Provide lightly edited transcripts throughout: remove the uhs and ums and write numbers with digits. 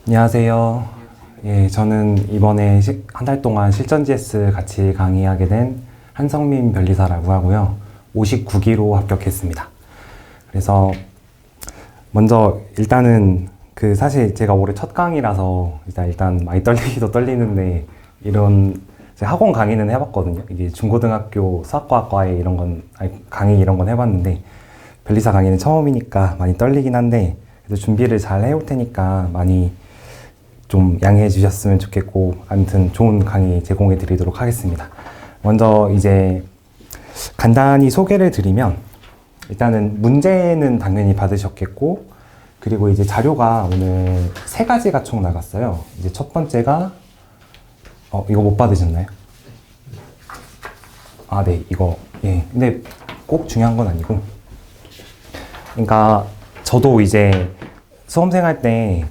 안녕하세요. 예, 저는 이번에 한 달 동안 실전 GS 같이 강의하게 된 한성민 변리사라고 하고요. 59기로 합격했습니다. 그래서 먼저 일단은 사실 제가 올해 첫 강의라서 일단 많이 떨리기도 떨리는데 이런 학원 강의는 해봤거든요. 이게 중고등학교 수학과학과에 강의 이런 건 해봤는데 변리사 강의는 처음이니까 많이 떨리긴 한데 그래도 준비를 잘 해올 테니까 많이 좀 양해해 주셨으면 좋겠고, 아무튼 좋은 강의 제공해 드리도록 하겠습니다. 먼저 이제 간단히 소개를 드리면, 일단은 문제는 당연히 받으셨겠고, 그리고 이제 자료가 오늘 3가지가 총 나갔어요. 이제 첫 번째가 이거 못 받으셨나요? 아, 네, 이거. 예. 근데 꼭 중요한 건 아니고, 그러니까 저도 이제 수험생 할 때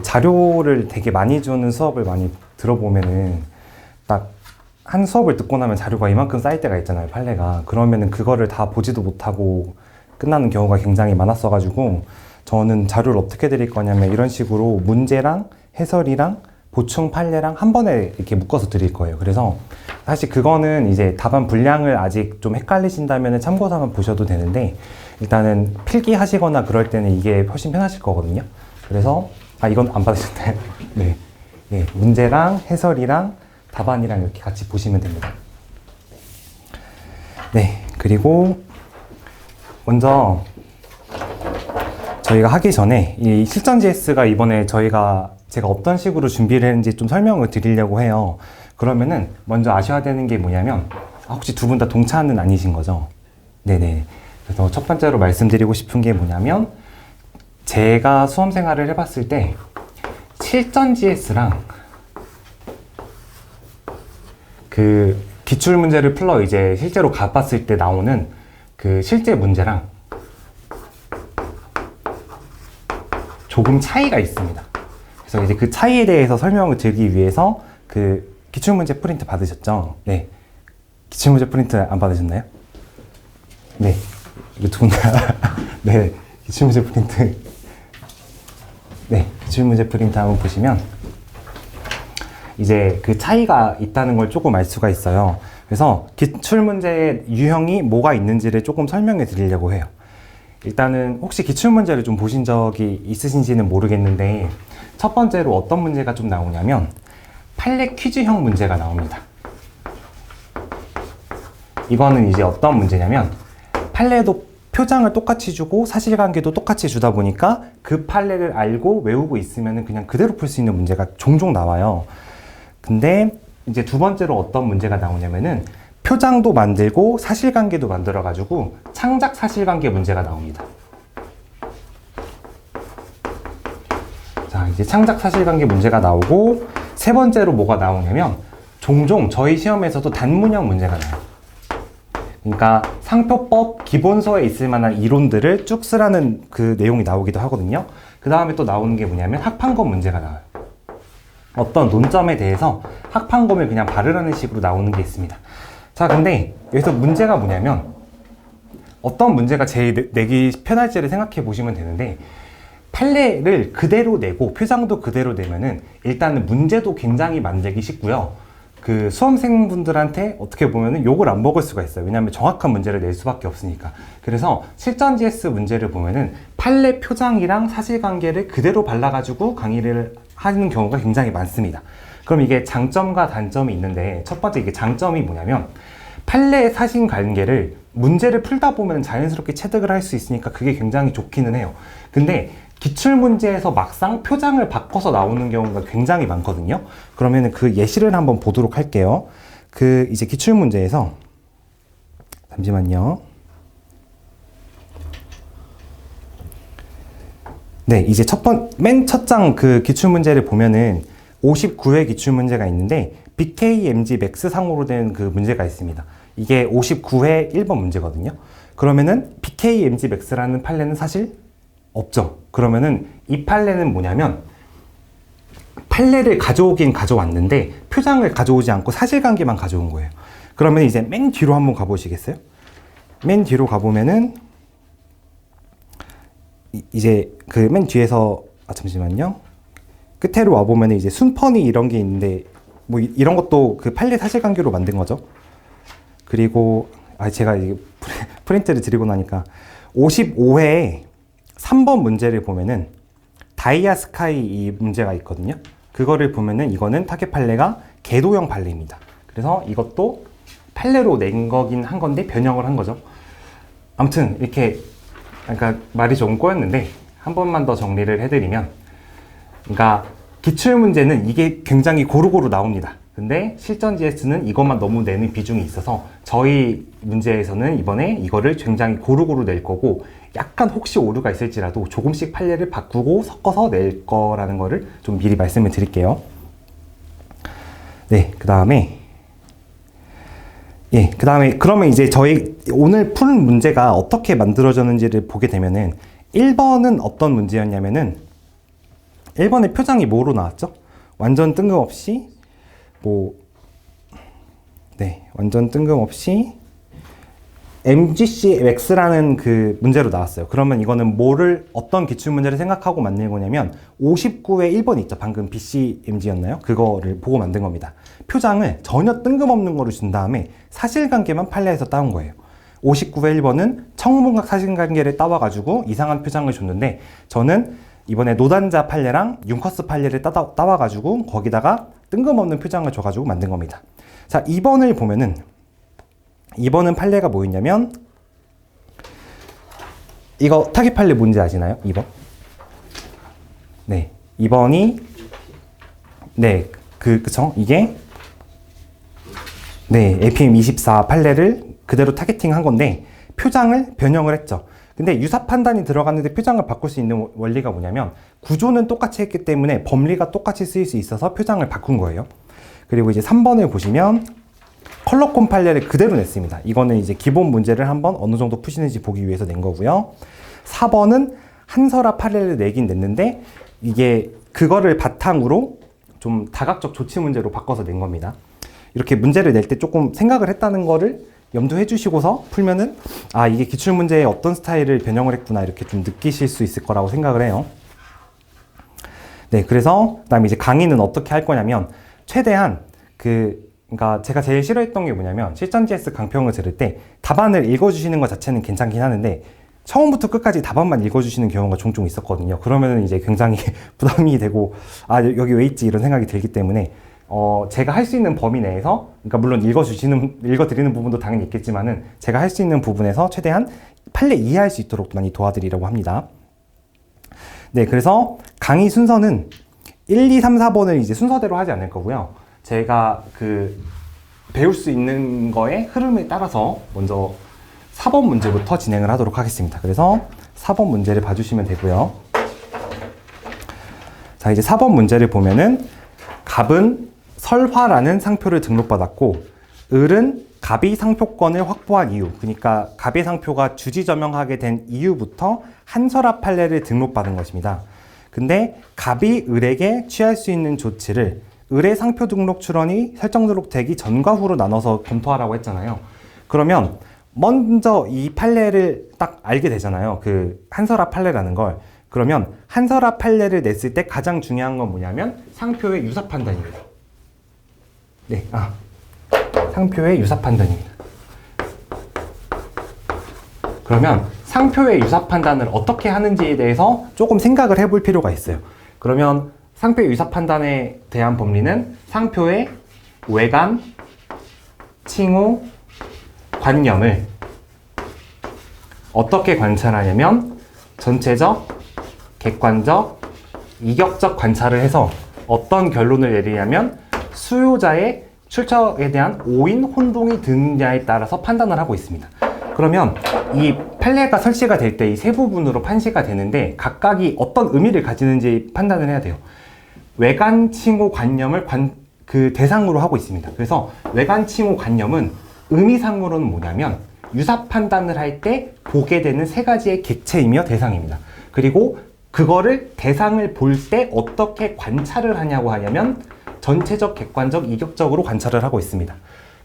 자료를 되게 많이 주는 수업을 많이 들어보면은 딱 한 수업을 듣고 나면 자료가 이만큼 쌓일 때가 있잖아요, 판례가. 그러면은 그거를 다 보지도 못하고 끝나는 경우가 굉장히 많았어가지고 저는 자료를 어떻게 드릴 거냐면 이런 식으로 문제랑 해설이랑 보충 판례랑 한 번에 이렇게 묶어서 드릴 거예요. 그래서 사실 그거는 이제 답안 분량을 아직 좀 헷갈리신다면 참고서만 보셔도 되는데, 일단은 필기 하시거나 그럴 때는 이게 훨씬 편하실 거거든요. 그래서 이건 안 받으셨나요? 네. 네. 문제랑 해설이랑 답안이랑 이렇게 같이 보시면 됩니다. 네. 그리고 먼저 저희가 하기 전에 이 실전GS가 이번에 제가 어떤 식으로 준비를 했는지 좀 설명을 드리려고 해요. 그러면은 먼저 아셔야 되는 게 뭐냐면, 혹시 두 분 다 동차는 아니신 거죠? 네네. 그래서 첫 번째로 말씀드리고 싶은 게 뭐냐면, 제가 수험 생활을 해봤을 때 실전GS랑 기출 문제를 풀러 이제 실제로 가봤을 때 나오는 실제 문제랑 조금 차이가 있습니다. 그래서 이제 그 차이에 대해서 설명을 드리기 위해서 기출문제 프린트 받으셨죠? 네. 기출문제 프린트 안 받으셨나요? 네. 이거 두 분 다. 네. 기출문제 프린트. 네. 기출문제 프린트 한번 보시면 이제 그 차이가 있다는 걸 조금 알 수가 있어요. 그래서 기출문제의 유형이 뭐가 있는지를 조금 설명해 드리려고 해요. 일단은 혹시 기출문제를 좀 보신 적이 있으신지는 모르겠는데, 첫 번째로 어떤 문제가 좀 나오냐면 판례 퀴즈형 문제가 나옵니다. 이거는 이제 어떤 문제냐면, 판례도 표장을 똑같이 주고 사실관계도 똑같이 주다 보니까 그 판례를 알고 외우고 있으면 그냥 그대로 풀 수 있는 문제가 종종 나와요. 근데 이제 두 번째로 어떤 문제가 나오냐면은 표장도 만들고 사실관계도 만들어가지고 창작 사실관계 문제가 나옵니다. 자, 이제 창작 사실관계 문제가 나오고, 세 번째로 뭐가 나오냐면 종종 저희 시험에서도 단문형 문제가 나와요. 그러니까 상표법 기본서에 있을 만한 이론들을 쭉 쓰라는 그 내용이 나오기도 하거든요. 그 다음에 또 나오는 게 뭐냐면 학판검 문제가 나와요. 어떤 논점에 대해서 학판검을 그냥 바르라는 식으로 나오는 게 있습니다. 자, 근데 여기서 문제가 뭐냐면, 어떤 문제가 제일 내기 편할지를 생각해 보시면 되는데, 판례를 그대로 내고 표장도 그대로 내면은 일단은 문제도 굉장히 만들기 쉽고요. 수험생분들한테 어떻게 보면은 욕을 안 먹을 수가 있어요. 왜냐하면 정확한 문제를 낼 수밖에 없으니까. 그래서 실전GS 문제를 보면은 판례 표장이랑 사실관계를 그대로 발라가지고 강의를 하는 경우가 굉장히 많습니다. 그럼 이게 장점과 단점이 있는데, 첫 번째 이게 장점이 뭐냐면, 판례 사실관계를 문제를 풀다 보면 자연스럽게 체득을 할 수 있으니까 그게 굉장히 좋기는 해요. 근데 기출문제에서 막상 표장을 바꿔서 나오는 경우가 굉장히 많거든요. 그러면 그 예시를 한번 보도록 할게요. 이제 기출문제에서, 잠시만요. 네, 이제 맨 첫 장 기출문제를 보면은 59회 기출문제가 있는데, BKMG 맥스 상으로 된 문제가 있습니다. 이게 59회 1번 문제거든요. 그러면은 BKMG 맥스라는 판례는 사실 없죠. 그러면은 이 판례는 뭐냐면, 판례를 가져오긴 가져왔는데 표장을 가져오지 않고 사실관계만 가져온 거예요. 그러면 이제 맨 뒤로 한번 가보시겠어요? 맨 뒤로 가보면은 이제 그 맨 뒤에서 잠시만요. 끝에로 와보면 이제 순퍼니 이런 게 있는데 뭐 이런 것도 그 판례 사실관계로 만든 거죠. 그리고 제가 이게 프린트를 드리고 나니까 55회에 3번 문제를 보면은 다이아 스카이 이 문제가 있거든요. 그거를 보면은 이거는 타겟 판례가 궤도형 판례입니다. 그래서 이것도 판례로 낸 거긴 한 건데 변형을 한 거죠. 아무튼 이렇게 그러니까 말이 조금 꼬였는데 한 번만 더 정리를 해드리면, 그러니까 기출문제는 이게 굉장히 고루고루 나옵니다. 근데 실전 GS는 이것만 너무 내는 비중이 있어서 저희 문제에서는 이번에 이거를 굉장히 고루고루 낼 거고, 약간 혹시 오류가 있을지라도 조금씩 판례를 바꾸고 섞어서 낼 거라는 거를 좀 미리 말씀을 드릴게요. 네, 그 다음에 그러면 이제 저희 오늘 푸는 문제가 어떻게 만들어졌는지를 보게 되면은 1번은 어떤 문제였냐면은 1번의 표장이 뭐로 나왔죠? 완전 뜬금없이 완전 뜬금없이 MGC X라는 그 문제로 나왔어요. 그러면 이거는 어떤 기출문제를 생각하고 만든 거냐면 59회 1번 있죠. 방금 BCMG였나요? 그거를 보고 만든 겁니다. 표장을 전혀 뜬금없는 거로 준 다음에 사실관계만 판례에서 따온 거예요. 59회 1번은 청문각 사실관계를 따와가지고 이상한 표장을 줬는데, 저는 이번에 노단자 판례랑 융커스 판례를 따와가지고 거기다가 뜬금없는 표장을 줘가지고 만든 겁니다. 자, 2번을 보면은 2번은 판례가 뭐였냐면, 이거 타깃 판례 뭔지 아시나요? 2번? 네, 2번이 그쵸? 이게 APM24 판례를 그대로 타겟팅 한 건데 표장을 변형을 했죠. 근데 유사 판단이 들어갔는데 표장을 바꿀 수 있는 원리가 뭐냐면, 구조는 똑같이 했기 때문에 법리가 똑같이 쓰일 수 있어서 표장을 바꾼 거예요. 그리고 이제 3번을 보시면 컬러콤 판례를 그대로 냈습니다. 이거는 이제 기본 문제를 한번 어느 정도 푸시는지 보기 위해서 낸 거고요. 4번은 한설화 판례를 내긴 냈는데 이게 그거를 바탕으로 좀 다각적 조치 문제로 바꿔서 낸 겁니다. 이렇게 문제를 낼 때 조금 생각을 했다는 거를 염두해 주시고서 풀면은 이게 기출문제의 어떤 스타일을 변형을 했구나 이렇게 좀 느끼실 수 있을 거라고 생각을 해요. 네, 그래서 그다음에 이제 강의는 어떻게 할 거냐면, 최대한 그러니까 제가 제일 싫어했던 게 뭐냐면, 실전 GS 강평을 들을 때 답안을 읽어주시는 것 자체는 괜찮긴 하는데 처음부터 끝까지 답안만 읽어주시는 경우가 종종 있었거든요. 그러면은 이제 굉장히 부담이 되고 여기 왜 있지 이런 생각이 들기 때문에 제가 할 수 있는 범위 내에서, 그러니까 물론 읽어드리는 부분도 당연히 있겠지만은 제가 할 수 있는 부분에서 최대한 판례 이해할 수 있도록 많이 도와드리려고 합니다. 네, 그래서 강의 순서는 1, 2, 3, 4번을 이제 순서대로 하지 않을 거고요. 제가 배울 수 있는 거의 흐름에 따라서 먼저 4번 문제부터 진행을 하도록 하겠습니다. 그래서 4번 문제를 봐주시면 되고요. 자, 이제 4번 문제를 보면은 갑은 설화라는 상표를 등록받았고 을은 갑이 상표권을 확보한 이유, 그러니까 갑의 상표가 주지저명하게 된 이유부터 한설화 판례를 등록받은 것입니다. 근데 갑이 을에게 취할 수 있는 조치를 을의 상표 등록 출원이 설정 등록되기 전과 후로 나눠서 검토하라고 했잖아요. 그러면 먼저 이 판례를 딱 알게 되잖아요. 그 한설화 판례라는 걸. 그러면 한설화 판례를 냈을 때 가장 중요한 건 뭐냐면 상표의 유사 판단입니다. 네, 상표의 유사 판단입니다. 그러면 상표의 유사 판단을 어떻게 하는지에 대해서 조금 생각을 해볼 필요가 있어요. 그러면 상표의 유사 판단에 대한 법리는 상표의 외관, 칭호, 관념을 어떻게 관찰하냐면 전체적, 객관적, 이격적 관찰을 해서 어떤 결론을 내리냐면 수요자의 출처에 대한 오인, 혼동이 드느냐에 따라서 판단을 하고 있습니다. 그러면 이 판례가 설치가 될 때 이 세 부분으로 판시가 되는데 각각이 어떤 의미를 가지는지 판단을 해야 돼요. 외관, 칭호, 관념을 그 대상으로 하고 있습니다. 그래서 외관, 칭호, 관념은 의미상으로는 뭐냐면 유사 판단을 할 때 보게 되는 세 가지의 객체이며 대상입니다. 그리고 그거를 대상을 볼 때 어떻게 관찰을 하냐고 하냐면 전체적, 객관적, 이격적으로 관찰을 하고 있습니다.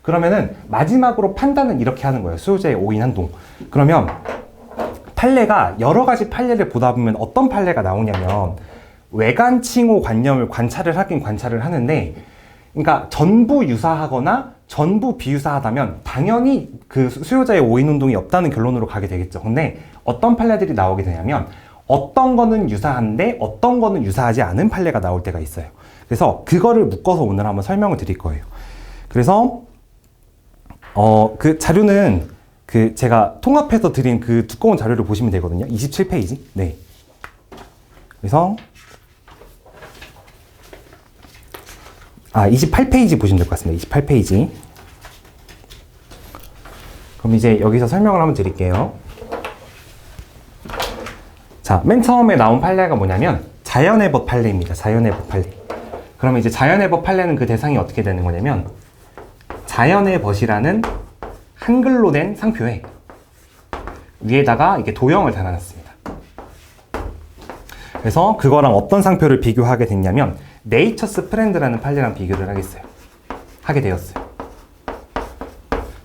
그러면은 마지막으로 판단은 이렇게 하는 거예요. 수요자의 오인 한동. 그러면 판례가 여러 가지 판례를 보다 보면 어떤 판례가 나오냐면 외관 칭호 관념을 관찰을 하긴 관찰을 하는데, 그러니까 전부 유사하거나 전부 비유사하다면 당연히 그 수요자의 오인 운동이 없다는 결론으로 가게 되겠죠. 근데 어떤 판례들이 나오게 되냐면 어떤 거는 유사한데 어떤 거는 유사하지 않은 판례가 나올 때가 있어요. 그래서 그거를 묶어서 오늘 한번 설명을 드릴 거예요. 그래서 그 자료는 그 제가 통합해서 드린 그 두꺼운 자료를 보시면 되거든요. 27페이지. 네. 그래서 28페이지 보시면 될 것 같습니다. 28페이지. 그럼 이제 여기서 설명을 한번 드릴게요. 자, 맨 처음에 나온 판례가 뭐냐면 자연의 법 판례입니다. 자연의 법 판례. 그러면 이제 자연의 법 판례는 그 대상이 어떻게 되는 거냐면 자연의 법이라는 한글로 된 상표에 위에다가 이렇게 도형을 달아놨습니다. 그래서 그거랑 어떤 상표를 비교하게 됐냐면 네이처스 프렌드라는 판례랑 비교를 하게 되었어요.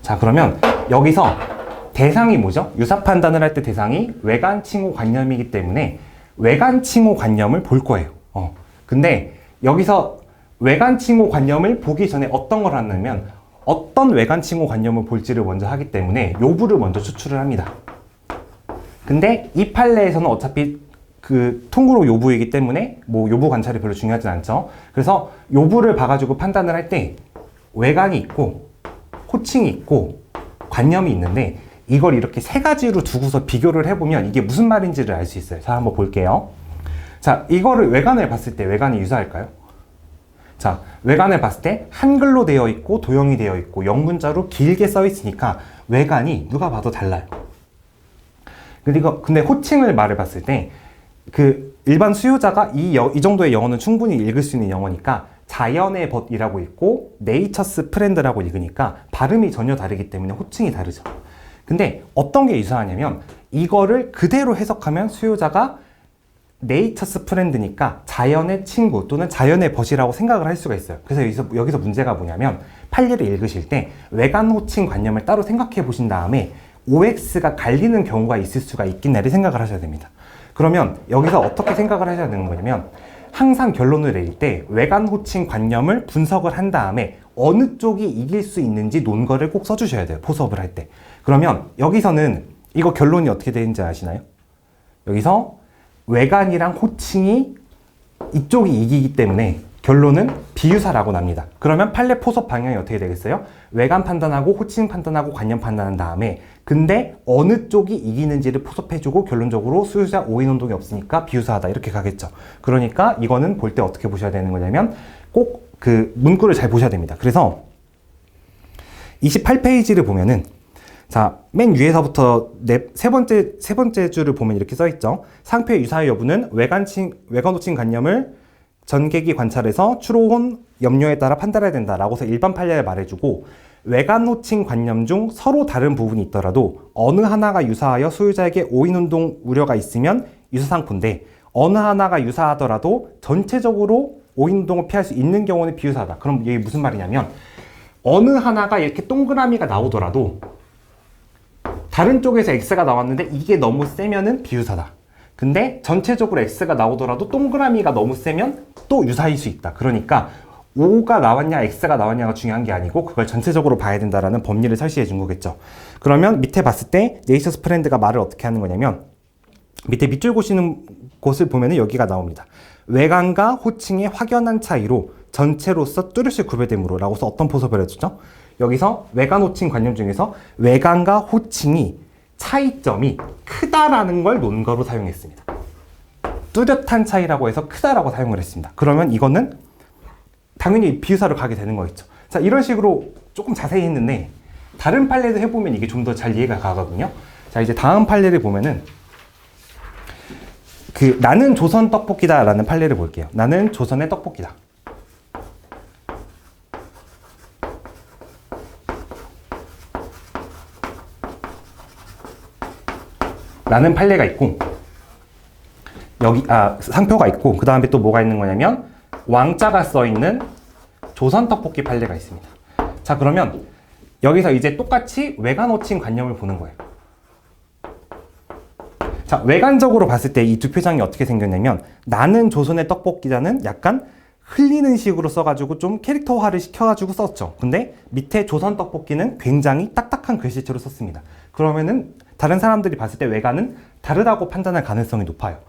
자, 그러면 여기서 대상이 뭐죠? 유사 판단을 할 때 대상이 외관 칭호 관념이기 때문에 외관 칭호 관념을 볼 거예요. 근데 여기서 외관 칭호 관념을 보기 전에 어떤 걸 하냐면 어떤 외관 칭호 관념을 볼지를 먼저 하기 때문에 요부를 먼저 추출을 합니다. 근데 이 판례에서는 어차피 그 통구로 요부이기 때문에 뭐 요부 관찰이 별로 중요하진 않죠. 그래서 요부를 봐가지고 판단을 할 때 외관이 있고 호칭이 있고 관념이 있는데 이걸 이렇게 세 가지로 두고서 비교를 해보면 이게 무슨 말인지를 알 수 있어요. 자, 한번 볼게요. 자, 이거를 외관을 봤을 때 외관이 유사할까요? 자, 외관을 봤을 때 한글로 되어 있고 도형이 되어 있고 영문자로 길게 써 있으니까 외관이 누가 봐도 달라요. 그리고 근데 호칭을 말을 봤을 때 그 일반 수요자가 이 정도의 영어는 충분히 읽을 수 있는 영어니까 자연의 법이라고 읽고 네이처스 프렌드라고 읽으니까 발음이 전혀 다르기 때문에 호칭이 다르죠. 근데 어떤 게 유사하냐면 이거를 그대로 해석하면 수요자가 네이처스 프렌드니까 자연의 친구 또는 자연의 벗이라고 생각을 할 수가 있어요. 그래서 여기서 문제가 뭐냐면 판례를 읽으실 때 외관 호칭 관념을 따로 생각해 보신 다음에 OX가 갈리는 경우가 있을 수가 있겠나를 생각을 하셔야 됩니다. 그러면 여기서 어떻게 생각을 하셔야 되는 거냐면 항상 결론을 내릴 때 외관 호칭 관념을 분석을 한 다음에 어느 쪽이 이길 수 있는지 논거를 꼭 써주셔야 돼요. 포수업을 할 때. 그러면 여기서는 이거 결론이 어떻게 되는지 아시나요? 여기서 외관이랑 호칭이 이쪽이 이기기 때문에 결론은 비유사라고 납니다. 그러면 판례 포섭 방향이 어떻게 되겠어요? 외관 판단하고 호칭 판단하고 관념 판단한 다음에 근데 어느 쪽이 이기는지를 포섭해주고 결론적으로 수요자 오인 운동이 없으니까 비유사하다 이렇게 가겠죠. 그러니까 이거는 볼 때 어떻게 보셔야 되는 거냐면 꼭 그 문구를 잘 보셔야 됩니다. 그래서 28페이지를 보면은 자, 맨 위에서부터 세 번째 줄을 보면 이렇게 써 있죠. 상표의 유사의 여부는 외관 호칭 관념을 전개기 관찰에서 추로혼 염료에 따라 판단해야 된다라고서 일반 판례를 말해주고 외관 호칭 관념 중 서로 다른 부분이 있더라도 어느 하나가 유사하여 소유자에게 오인 운동 우려가 있으면 유사상표인데 어느 하나가 유사하더라도 전체적으로 오인 운동을 피할 수 있는 경우는 비유사다. 그럼 이게 무슨 말이냐면 어느 하나가 이렇게 동그라미가 나오더라도 다른 쪽에서 X가 나왔는데 이게 너무 세면은 비유사다. 근데 전체적으로 X가 나오더라도 동그라미가 너무 세면 또 유사일 수 있다. 그러니까 O가 나왔냐 X가 나왔냐가 중요한 게 아니고 그걸 전체적으로 봐야 된다라는 법리를 설시해 준 거겠죠. 그러면 밑에 봤을 때 네이처스 프렌드가 말을 어떻게 하는 거냐면 밑에 밑줄 보시는 곳을 보면은 여기가 나옵니다. 외관과 호칭의 확연한 차이로 전체로서 뚜렷이 구별되므로 라고서 어떤 포섭을 해주죠? 여기서 외관 호칭 관념 중에서 외관과 호칭이 차이점이 크다라는 걸 논거로 사용했습니다. 뚜렷한 차이라고 해서 크다라고 사용을 했습니다. 그러면 이거는 당연히 비유사로 가게 되는 거겠죠. 자, 이런 식으로 조금 자세히 했는데 다른 판례도 해보면 이게 좀 더 잘 이해가 가거든요. 자, 이제 다음 판례를 보면은 나는 조선 떡볶이다 라는 판례를 볼게요. 나는 조선의 떡볶이다. 라는 판례가 있고 여기 상표가 있고 그 다음에 또 뭐가 있는 거냐면 왕자가 써 있는 조선 떡볶이 판례가 있습니다. 자, 그러면 여기서 이제 똑같이 외관 호칭 관념을 보는 거예요. 자, 외관적으로 봤을 때 이 두 표정이 어떻게 생겼냐면 나는 조선의 떡볶이다는 약간 흘리는 식으로 써가지고 좀 캐릭터화를 시켜가지고 썼죠. 근데 밑에 조선 떡볶이는 굉장히 딱딱한 글씨체로 썼습니다. 그러면은 다른 사람들이 봤을 때 외관은 다르다고 판단할 가능성이 높아요.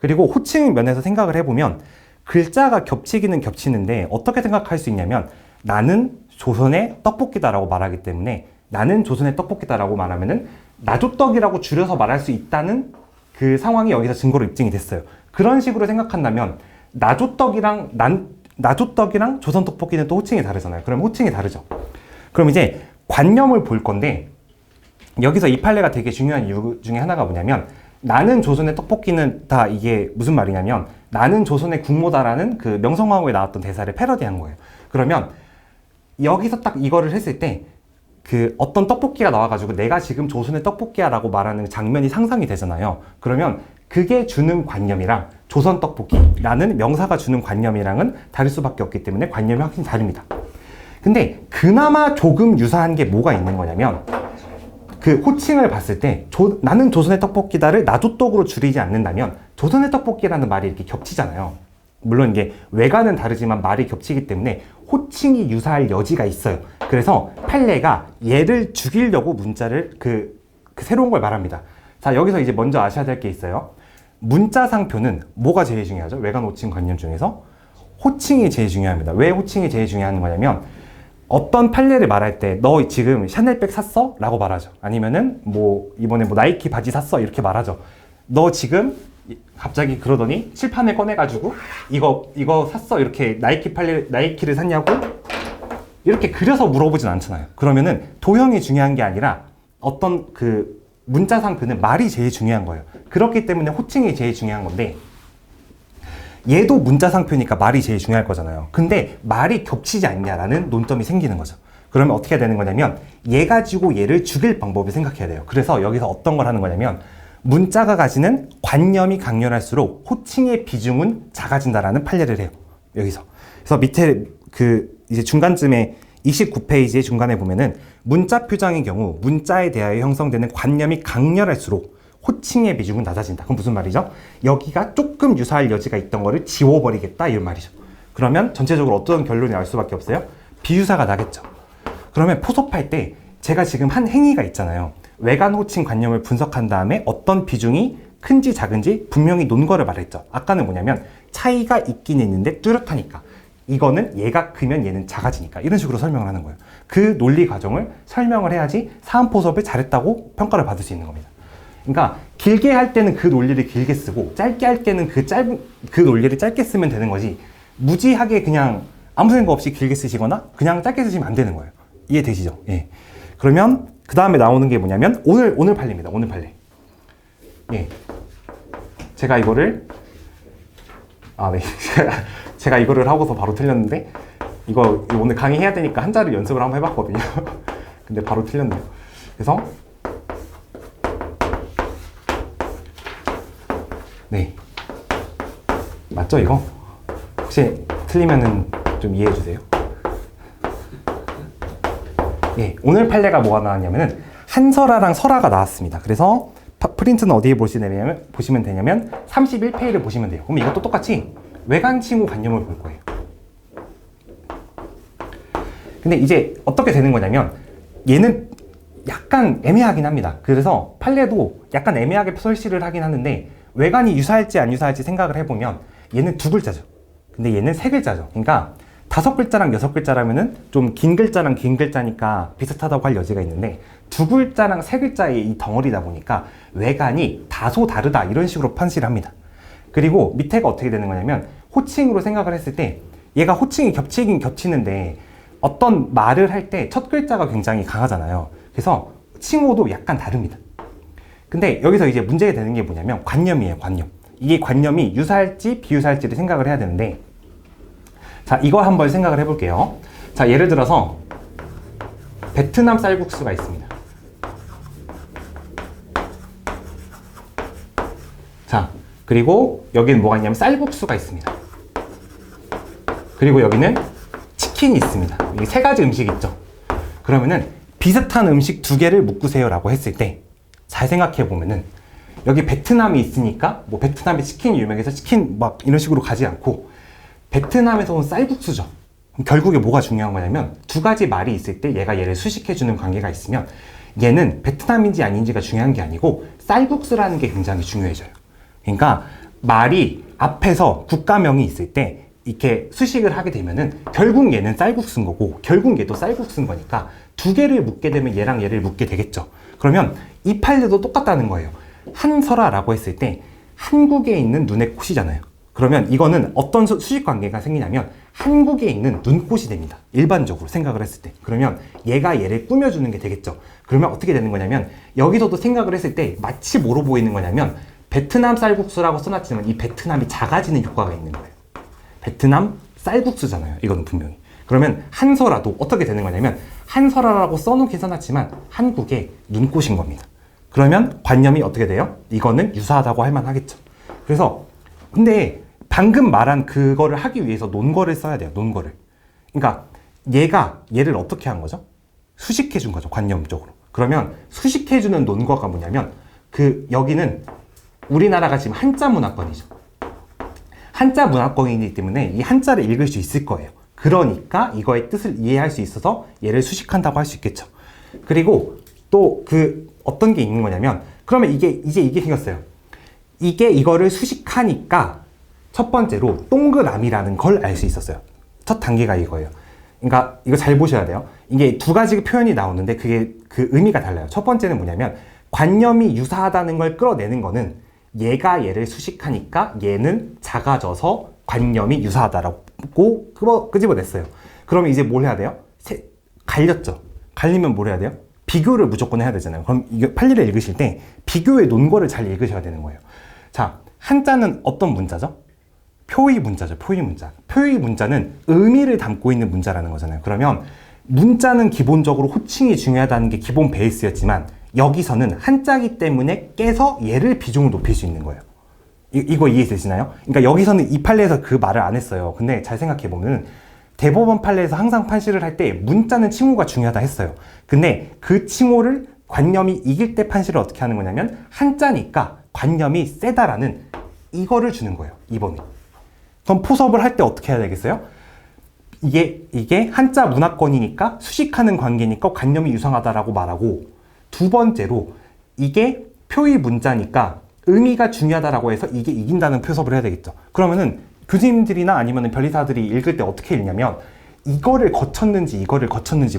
그리고 호칭 면에서 생각을 해보면 글자가 겹치기는 겹치는데 어떻게 생각할 수 있냐면 나는 조선의 떡볶이다라고 말하기 때문에 나는 조선의 떡볶이다라고 말하면은 나조떡이라고 줄여서 말할 수 있다는 그 상황이 여기서 증거로 입증이 됐어요. 그런 식으로 생각한다면 나조떡이랑 조선 떡볶이는 또 호칭이 다르잖아요. 그럼 호칭이 다르죠. 그럼 이제 관념을 볼 건데 여기서 이 판례가 되게 중요한 이유 중에 하나가 뭐냐면 나는 조선의 떡볶이는 다 이게 무슨 말이냐면 나는 조선의 국모다라는 그 명성황후에 나왔던 대사를 패러디한 거예요. 그러면 여기서 딱 이거를 했을 때 그 어떤 떡볶이가 나와가지고 내가 지금 조선의 떡볶이야 라고 말하는 장면이 상상이 되잖아요. 그러면 그게 주는 관념이랑 조선 떡볶이라는 명사가 주는 관념이랑은 다를 수밖에 없기 때문에 관념이 확실히 다릅니다. 근데 그나마 조금 유사한 게 뭐가 있는 거냐면 그 호칭을 봤을 때 나는 조선의 떡볶이다를 나조떡으로 줄이지 않는다면 조선의 떡볶이라는 말이 이렇게 겹치잖아요. 물론 이게 외관은 다르지만 말이 겹치기 때문에 호칭이 유사할 여지가 있어요. 그래서 판례가 얘를 죽이려고 문자를 그 새로운 걸 말합니다. 자, 여기서 이제 먼저 아셔야 될 게 있어요. 문자상표는 뭐가 제일 중요하죠? 외관 호칭 관념 중에서 호칭이 제일 중요합니다. 왜 호칭이 제일 중요한 거냐면 어떤 판례를 말할 때 너 지금 샤넬백 샀어? 라고 말하죠. 아니면은 뭐 이번에 뭐 나이키 바지 샀어? 이렇게 말하죠. 너 지금 갑자기 그러더니 칠판을 꺼내가지고 이거 샀어? 이렇게 나이키를 샀냐고? 이렇게 그려서 물어보진 않잖아요. 그러면은 도형이 중요한 게 아니라 어떤 그 문자상표는 말이 제일 중요한 거예요. 그렇기 때문에 호칭이 제일 중요한 건데 얘도 문자상표니까 말이 제일 중요할 거잖아요. 근데 말이 겹치지 않냐라는 논점이 생기는 거죠. 그러면 어떻게 되는 거냐면 얘 가지고 얘를 죽일 방법을 생각해야 돼요. 그래서 여기서 어떤 걸 하는 거냐면 문자가 가지는 관념이 강렬할수록 호칭의 비중은 작아진다라는 판례를 해요. 여기서. 그래서 밑에 그 이제 중간쯤에 29페이지의 중간에 보면은 문자 표장의 경우 문자에 대하여 형성되는 관념이 강렬할수록 호칭의 비중은 낮아진다. 그럼 무슨 말이죠? 여기가 조금 유사할 여지가 있던 거를 지워버리겠다 이런 말이죠. 그러면 전체적으로 어떤 결론이 나올 수밖에 없어요? 비유사가 나겠죠. 그러면 포섭할 때 제가 지금 한 행위가 있잖아요. 외관 호칭 관념을 분석한 다음에 어떤 비중이 큰지 작은지 분명히 논거를 말했죠. 아까는 뭐냐면 차이가 있긴 있는데 뚜렷하니까. 이거는 얘가 크면 얘는 작아지니까. 이런 식으로 설명을 하는 거예요. 그 논리 과정을 설명을 해야지 사은포섭을 잘했다고 평가를 받을 수 있는 겁니다. 그러니까 길게 할 때는 그 논리를 길게 쓰고 짧게 할 때는 그 논리를 짧게 쓰면 되는 거지 무지하게 그냥 아무 생각 없이 길게 쓰시거나 그냥 짧게 쓰시면 안 되는 거예요. 이해되시죠? 예. 그러면 그 다음에 나오는 게 뭐냐면 오늘 판례입니다. 오늘 판례. 예. 제가 이거를 제가 이거를 하고서 바로 틀렸는데 이거 오늘 강의해야 되니까 한자를 연습을 한번 해봤거든요. 근데 바로 틀렸네요. 그래서 네. 맞죠, 이거? 혹시 틀리면은 좀 이해해 주세요. 예, 오늘 판례가 뭐가 나왔냐면은 한설아랑 설아가 나왔습니다. 그래서 프린트는 어디에 보시면 되냐면 31페이지를 보시면 돼요. 그럼 이것도 똑같이 외관 칭호 관념을 볼 거예요. 근데 이제 어떻게 되는 거냐면 얘는 약간 애매하긴 합니다. 그래서 판례도 약간 애매하게 설치를 하긴 하는데 외관이 유사할지 안 유사할지 생각을 해보면 얘는 2글자죠. 근데 얘는 3글자죠. 그러니까 5글자랑 6글자라면은 좀 긴 글자랑 긴 글자니까 비슷하다고 할 여지가 있는데 2글자랑 3글자의 이 덩어리다 보니까 외관이 다소 다르다 이런 식으로 판시를 합니다. 그리고 밑에가 어떻게 되는 거냐면 호칭으로 생각을 했을 때 얘가 호칭이 겹치긴 겹치는데 어떤 말을 할 때 첫 글자가 굉장히 강하잖아요. 그래서 칭호도 약간 다릅니다. 근데 여기서 이제 문제가 되는 게 뭐냐면 관념이에요, 관념. 이게 관념이 유사할지 비유사할지를 생각을 해야 되는데 자, 이거 한번 생각을 해볼게요. 자, 예를 들어서 베트남 쌀국수가 있습니다. 자, 그리고 여기는 뭐가 있냐면 쌀국수가 있습니다. 그리고 여기는 치킨이 있습니다. 이 3가지 음식이 있죠. 그러면은 비슷한 음식 두 개를 묶으세요 라고 했을 때 잘 생각해 보면은 여기 베트남이 있으니까 뭐 베트남이 치킨이 유명해서 치킨 막 이런 식으로 가지 않고 베트남에서 온 쌀국수죠. 결국에 뭐가 중요한 거냐면 두 가지 말이 있을 때 얘가 얘를 수식해주는 관계가 있으면 얘는 베트남인지 아닌지가 중요한 게 아니고 쌀국수라는 게 굉장히 중요해져요. 그러니까 말이 앞에서 국가명이 있을 때 이렇게 수식을 하게 되면은 결국 얘는 쌀국수인 거고 결국 얘도 쌀국수인 거니까 두 개를 묶게 되면 얘랑 얘를 묶게 되겠죠. 그러면 이 판례도 똑같다는 거예요. 한설아라고 했을 때 한국에 있는 눈의 꽃이잖아요. 그러면 이거는 어떤 수식 관계가 생기냐면 한국에 있는 눈꽃이 됩니다. 일반적으로 생각을 했을 때. 그러면 얘가 얘를 꾸며주는 게 되겠죠. 그러면 어떻게 되는 거냐면 여기서도 생각을 했을 때 마치 뭐로 보이는 거냐면 베트남 쌀국수라고 써놨지만 이 베트남이 작아지는 효과가 있는 거예요. 베트남 쌀국수잖아요. 이거는 분명히. 그러면 한설아도 어떻게 되는 거냐면 한설아라고 써놓긴 써놨지만 한국의 눈꽃인 겁니다. 그러면 관념이 어떻게 돼요? 이거는 유사하다고 할 만하겠죠. 그래서 근데 방금 말한 그거를 하기 위해서 논거를 써야 돼요. 논거를. 그러니까 얘가 얘를 어떻게 한 거죠? 수식해 준 거죠. 관념적으로. 그러면 수식해 주는 논거가 뭐냐면 여기는 우리나라가 지금 한자 문화권이죠. 한자 문화권이기 때문에 이 한자를 읽을 수 있을 거예요. 그러니까 이거의 뜻을 이해할 수 있어서 얘를 수식한다고 할 수 있겠죠. 그리고 또 어떤 게 있는 거냐면 그러면 이게 생겼어요. 이거를 수식하니까 첫 번째로 동그라미라는 걸 알 수 있었어요. 첫 단계가 이거예요. 그러니까 이거 잘 보셔야 돼요. 이게 두 가지 표현이 나오는데 그게 그 의미가 달라요. 첫 번째는 뭐냐면 관념이 유사하다는 걸 끌어내는 거는 얘가 얘를 수식하니까 얘는 작아져서 관념이 유사하다라고 끄집어냈어요. 그러면 이제 뭘 해야 돼요? 갈렸죠. 갈리면 뭘 해야 돼요? 비교를 무조건 해야 되잖아요. 그럼 이게 판례를 읽으실 때 비교의 논거를 잘 읽으셔야 되는 거예요. 자, 한자는 어떤 문자죠? 표의 문자죠. 표의 문자. 표의 문자는 의미를 담고 있는 문자라는 거잖아요. 그러면 문자는 기본적으로 호칭이 중요하다는 게 기본 베이스였지만 여기서는 한자기 때문에 깨서 얘를 비중을 높일 수 있는 거예요. 이거 이해되시나요? 그러니까 여기서는 이 판례에서 그 말을 안 했어요. 근데 잘 생각해보면 대법원 판례에서 항상 판시를 할 때 문자는 칭호가 중요하다 했어요. 근데 그 칭호를 관념이 이길 때 판시를 어떻게 하는 거냐면 한자니까 관념이 세다라는 이거를 주는 거예요. 2번이. 그럼 포섭을 할 때 어떻게 해야 되겠어요? 이게 한자 문화권이니까 수식하는 관계니까 관념이 유상하다라고 말하고 두 번째로 이게 표의 문자니까 의미가 중요하다라고 해서 이게 이긴다는 표섭을 해야 되겠죠. 그러면은 교수님들이나 아니면 변리사들이 읽을 때 어떻게 읽냐면 이거를 거쳤는지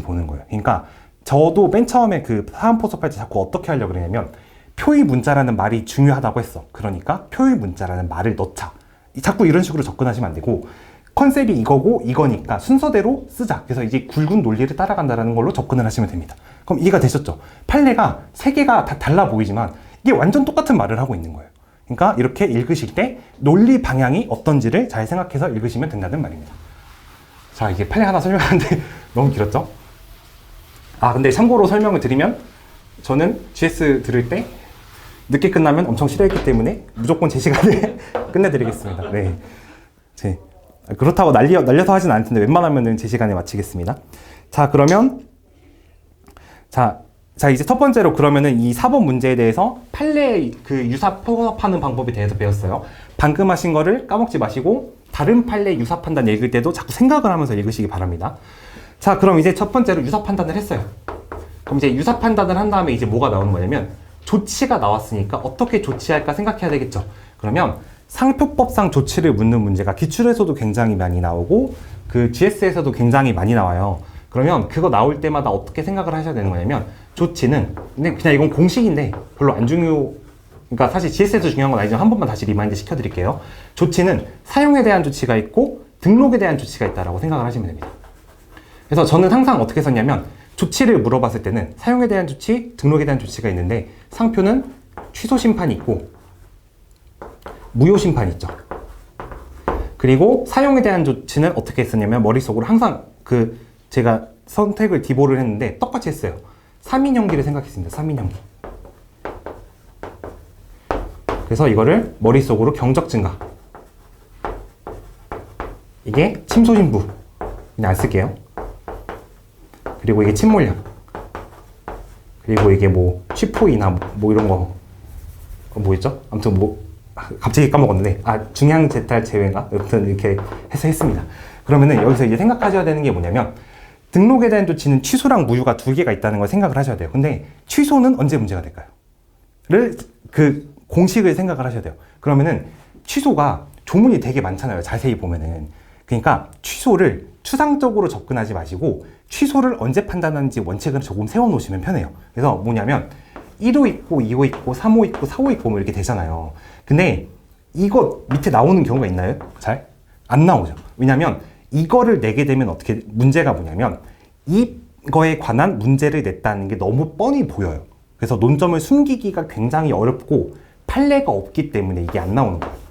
보는 거예요. 그러니까 저도 맨 처음에 그 사안 포섭할 때 자꾸 어떻게 하려고 그러냐면 표의 문자라는 말이 중요하다고 했어. 그러니까 표의 문자라는 말을 넣자. 자꾸 이런 식으로 접근하시면 안 되고 컨셉이 이거고 이거니까 순서대로 쓰자. 그래서 이제 굵은 논리를 따라간다는 걸로 접근을 하시면 됩니다. 그럼 이해가 되셨죠? 판례가 세 개가 다 달라 보이지만 이게 완전 똑같은 말을 하고 있는 거예요. 그러니까 이렇게 읽으실 때 논리 방향이 어떤지를 잘 생각해서 읽으시면 된다는 말입니다. 자, 이게 판례 하나 설명하는데 너무 길었죠? 근데 참고로 설명을 드리면 저는 GS 들을 때 늦게 끝나면 엄청 싫어했기 때문에 무조건 제 시간에 끝내드리겠습니다. 네. 그렇다고 날려서 하진 않을 텐데 웬만하면 제 시간에 마치겠습니다. 자, 그러면 이제 첫 번째로 그러면은 이 4번 문제에 대해서 판례 유사 포섭하는 방법에 대해서 배웠어요. 방금 하신 거를 까먹지 마시고 다른 판례 유사 판단 읽을 때도 자꾸 생각을 하면서 읽으시기 바랍니다. 자, 그럼 이제 첫 번째로 유사 판단을 했어요. 그럼 이제 유사 판단을 한 다음에 이제 뭐가 나오는 거냐면 조치가 나왔으니까 어떻게 조치할까 생각해야 되겠죠. 그러면 상표법상 조치를 묻는 문제가 기출에서도 굉장히 많이 나오고 그 GS에서도 굉장히 많이 나와요. 그러면 그거 나올 때마다 어떻게 생각을 하셔야 되는 거냐면 조치는 근데 그냥 이건 공식인데 별로 안 그러니까 사실 GS에서 중요한 건 아니지만 한 번만 다시 리마인드 시켜드릴게요. 조치는 사용에 대한 조치가 있고 등록에 대한 조치가 있다라고 생각을 하시면 됩니다. 그래서 저는 항상 어떻게 썼냐면 조치를 물어봤을 때는 사용에 대한 조치, 등록에 대한 조치가 있는데 상표는 취소 심판이 있고 무효 심판이 있죠. 그리고 사용에 대한 조치는 어떻게 했었냐면 머릿속으로 항상 제가 선택을 디보를 했는데 똑같이 했어요. 3인형기를 생각했습니다. 3인형기. 그래서 이거를 머릿속으로 경적 증가. 이게 침소신부. 그냥 안 쓸게요. 그리고 이게 침몰량. 그리고 이게 뭐 취포이나 뭐 이런 거 뭐였죠? 아무튼 뭐 갑자기 까먹었는데 중향재탈 제외인가? 아무튼 이렇게 해서 했습니다. 그러면은 여기서 이제 생각하셔야 되는 게 뭐냐면 등록에 대한 조치는 취소랑 무효가 두 개가 있다는 걸 생각을 하셔야 돼요. 근데 취소는 언제 문제가 될까요? 그 공식을 생각을 하셔야 돼요. 그러면은 취소가 조문이 되게 많잖아요. 자세히 보면은. 그러니까 취소를 추상적으로 접근하지 마시고 취소를 언제 판단하는지 원칙을 조금 세워놓으시면 편해요. 그래서 뭐냐면 1호 있고 2호 있고 3호 있고 4호 있고 뭐 이렇게 되잖아요. 근데 이거 밑에 나오는 경우가 있나요? 잘? 안 나오죠. 왜냐면 이거를 내게 되면 어떻게 문제가 뭐냐면 이거에 관한 문제를 냈다는 게 너무 뻔히 보여요. 그래서 논점을 숨기기가 굉장히 어렵고 판례가 없기 때문에 이게 안 나오는 거예요.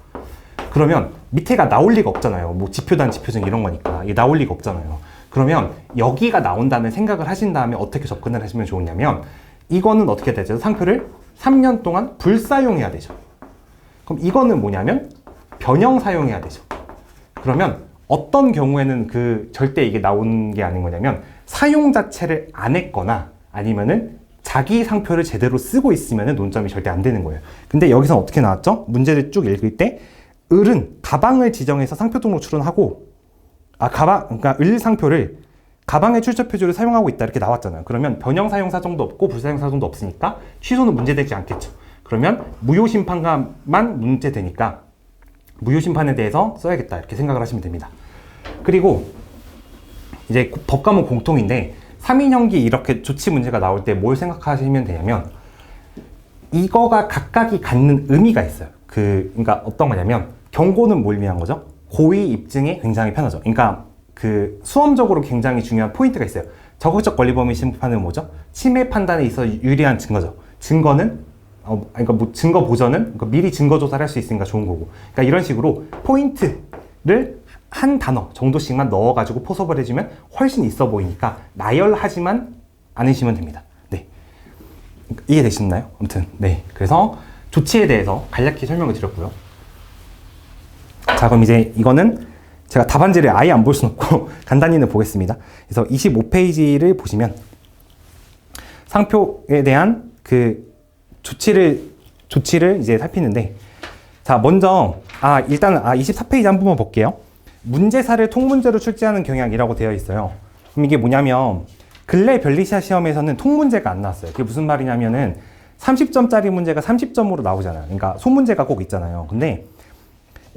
그러면 밑에가 나올 리가 없잖아요. 뭐 지표단, 지표증 이런 거니까 이게 나올 리가 없잖아요. 그러면 여기가 나온다는 생각을 하신 다음에 어떻게 접근을 하시면 좋으냐면 이거는 어떻게 되죠? 상표를 3년 동안 불사용해야 되죠. 그럼 이거는 뭐냐면 변형 사용해야 되죠. 그러면 어떤 경우에는 절대 이게 나오는 게 아닌 거냐면 사용 자체를 안 했거나 아니면은 자기 상표를 제대로 쓰고 있으면은 논점이 절대 안 되는 거예요. 근데 여기서 어떻게 나왔죠? 문제를 쭉 읽을 때 을은 가방을 지정해서 상표 등록 출원하고 그러니까 을 상표를 가방의 출처 표지로 사용하고 있다 이렇게 나왔잖아요. 그러면 변형 사용 사정도 없고 불사용 사정도 없으니까 취소는 문제되지 않겠죠. 그러면 무효 심판만 문제되니까 무효 심판에 대해서 써야겠다 이렇게 생각을 하시면 됩니다. 그리고 이제 법과목 공통인데 3인형기 이렇게 조치 문제가 나올 때 뭘 생각하시면 되냐면 이거가 각각이 갖는 의미가 있어요. 그러니까 어떤 거냐면 경고는 뭘 위한 거죠? 고의 입증에 굉장히 편하죠. 그러니까 수험적으로 굉장히 중요한 포인트가 있어요. 적극적 권리범위 심판은 뭐죠? 침해 판단에 있어 유리한 증거죠. 증거는 그러니까 뭐 증거 보전은 그러니까 미리 증거 조사를 할 수 있으니까 좋은 거고. 그러니까 이런 식으로 포인트를 한 단어 정도씩만 넣어가지고 포섭을 해주면 훨씬 있어 보이니까 나열하지만 않으시면 됩니다. 네, 이해되시나요? 아무튼 네, 그래서 조치에 대해서 간략히 설명을 드렸고요. 자, 그럼 이제 이거는 제가 답안지를 아예 안 볼 수는 없고 간단히는 보겠습니다. 그래서 25페이지를 보시면 상표에 대한 조치를 이제 살피는데, 자, 먼저 일단은 24페이지 한 번만 볼게요. 문제사를 통문제로 출제하는 경향이라고 되어 있어요. 그럼 이게 뭐냐면 근래 변리사 시험에서는 통문제가 안 나왔어요. 그게 무슨 말이냐면은 30점짜리 문제가 30점으로 나오잖아요. 그러니까 소문제가 꼭 있잖아요. 근데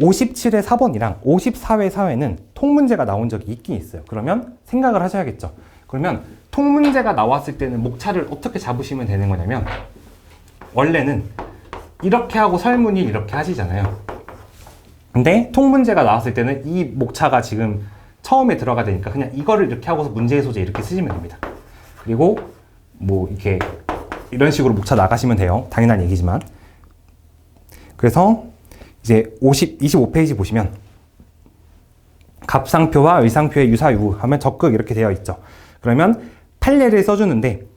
57회 4번이랑 54회 4회는 통문제가 나온 적이 있긴 있어요. 그러면 생각을 하셔야겠죠. 그러면 통문제가 나왔을 때는 목차를 어떻게 잡으시면 되는 거냐면 원래는 이렇게 하고 설문이 이렇게 하시잖아요. 근데 통문제가 나왔을 때는 이 목차가 지금 처음에 들어가 되니까 그냥 이거를 이렇게 하고서 문제의 소재 이렇게 쓰시면 됩니다. 그리고 뭐 이렇게 이런 식으로 목차 나가시면 돼요. 당연한 얘기지만. 그래서 이제 25페이지 보시면 갑상표와 의상표의 유사유 하면 적극 이렇게 되어 있죠. 그러면 판례를 써주는데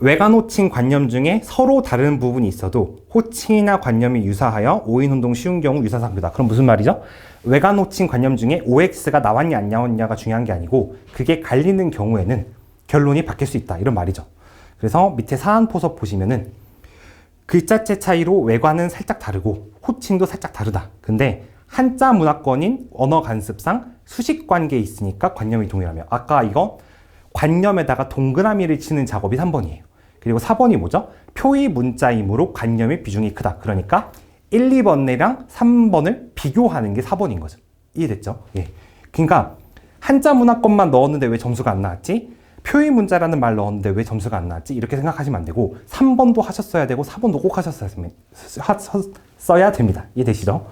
외관 호칭 관념 중에 서로 다른 부분이 있어도 호칭이나 관념이 유사하여 오인 혼동 쉬운 경우 유사상표다. 그럼 무슨 말이죠? 외관 호칭 관념 중에 OX가 나왔냐 안 나왔냐가 중요한 게 아니고 그게 갈리는 경우에는 결론이 바뀔 수 있다. 이런 말이죠. 그래서 밑에 사안 포섭 보시면은 글자체 차이로 외관은 살짝 다르고 호칭도 살짝 다르다. 근데 한자 문화권인 언어 간습상 수식 관계에 있으니까 관념이 동일하며, 아까 이거 관념에다가 동그라미를 치는 작업이 3번이에요. 그리고 4번이 뭐죠? 표의 문자이므로 관념의 비중이 크다. 그러니까 1, 2번이랑 3번을 비교하는 게 4번인 거죠. 이해됐죠? 예. 그러니까 한자 문화권만 넣었는데 왜 점수가 안 나왔지? 표의 문자라는 말 넣었는데 왜 점수가 안 나왔지? 이렇게 생각하시면 안 되고 3번도 하셨어야 되고 4번도 꼭 하셨어야 됩니다. 이해되시죠?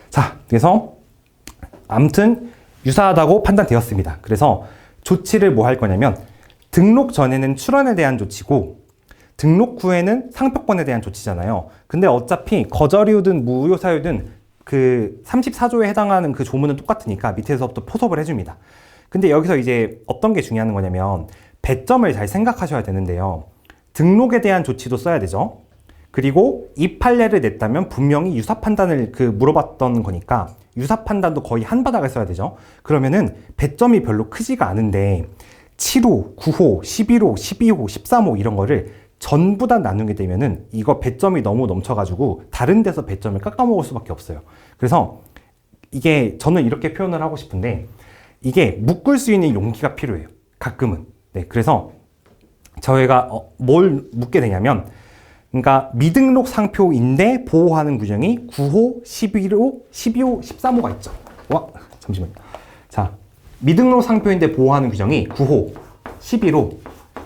자, 그래서 아무튼 유사하다고 판단되었습니다. 그래서 조치를 뭐 할 거냐면 등록 전에는 출원에 대한 조치고 등록 후에는 상표권에 대한 조치잖아요. 근데 어차피 거절이든 무효사유든 그 34조에 해당하는 그 조문은 똑같으니까 밑에서부터 포섭을 해줍니다. 근데 여기서 이제 어떤 게 중요한 거냐면 배점을 잘 생각하셔야 되는데요. 등록에 대한 조치도 써야 되죠. 그리고 이 판례를 냈다면 분명히 유사 판단을 물어봤던 거니까 유사 판단도 거의 한 바닥을 써야 되죠. 그러면은 배점이 별로 크지가 않은데 7호, 9호, 11호, 12호, 13호 이런 거를 전부 다 나누게 되면은 이거 배점이 너무 넘쳐가지고 다른 데서 배점을 깎아먹을 수밖에 없어요. 그래서 이게 저는 이렇게 표현을 하고 싶은데 이게 묶을 수 있는 용기가 필요해요. 가끔은. 네, 그래서 저희가 뭘 묶게 되냐면 그러니까 미등록 상표인데 보호하는 규정이 9호, 11호, 12호, 13호가 있죠. 와, 잠시만요. 자, 미등록 상표인데 보호하는 규정이 9호, 11호,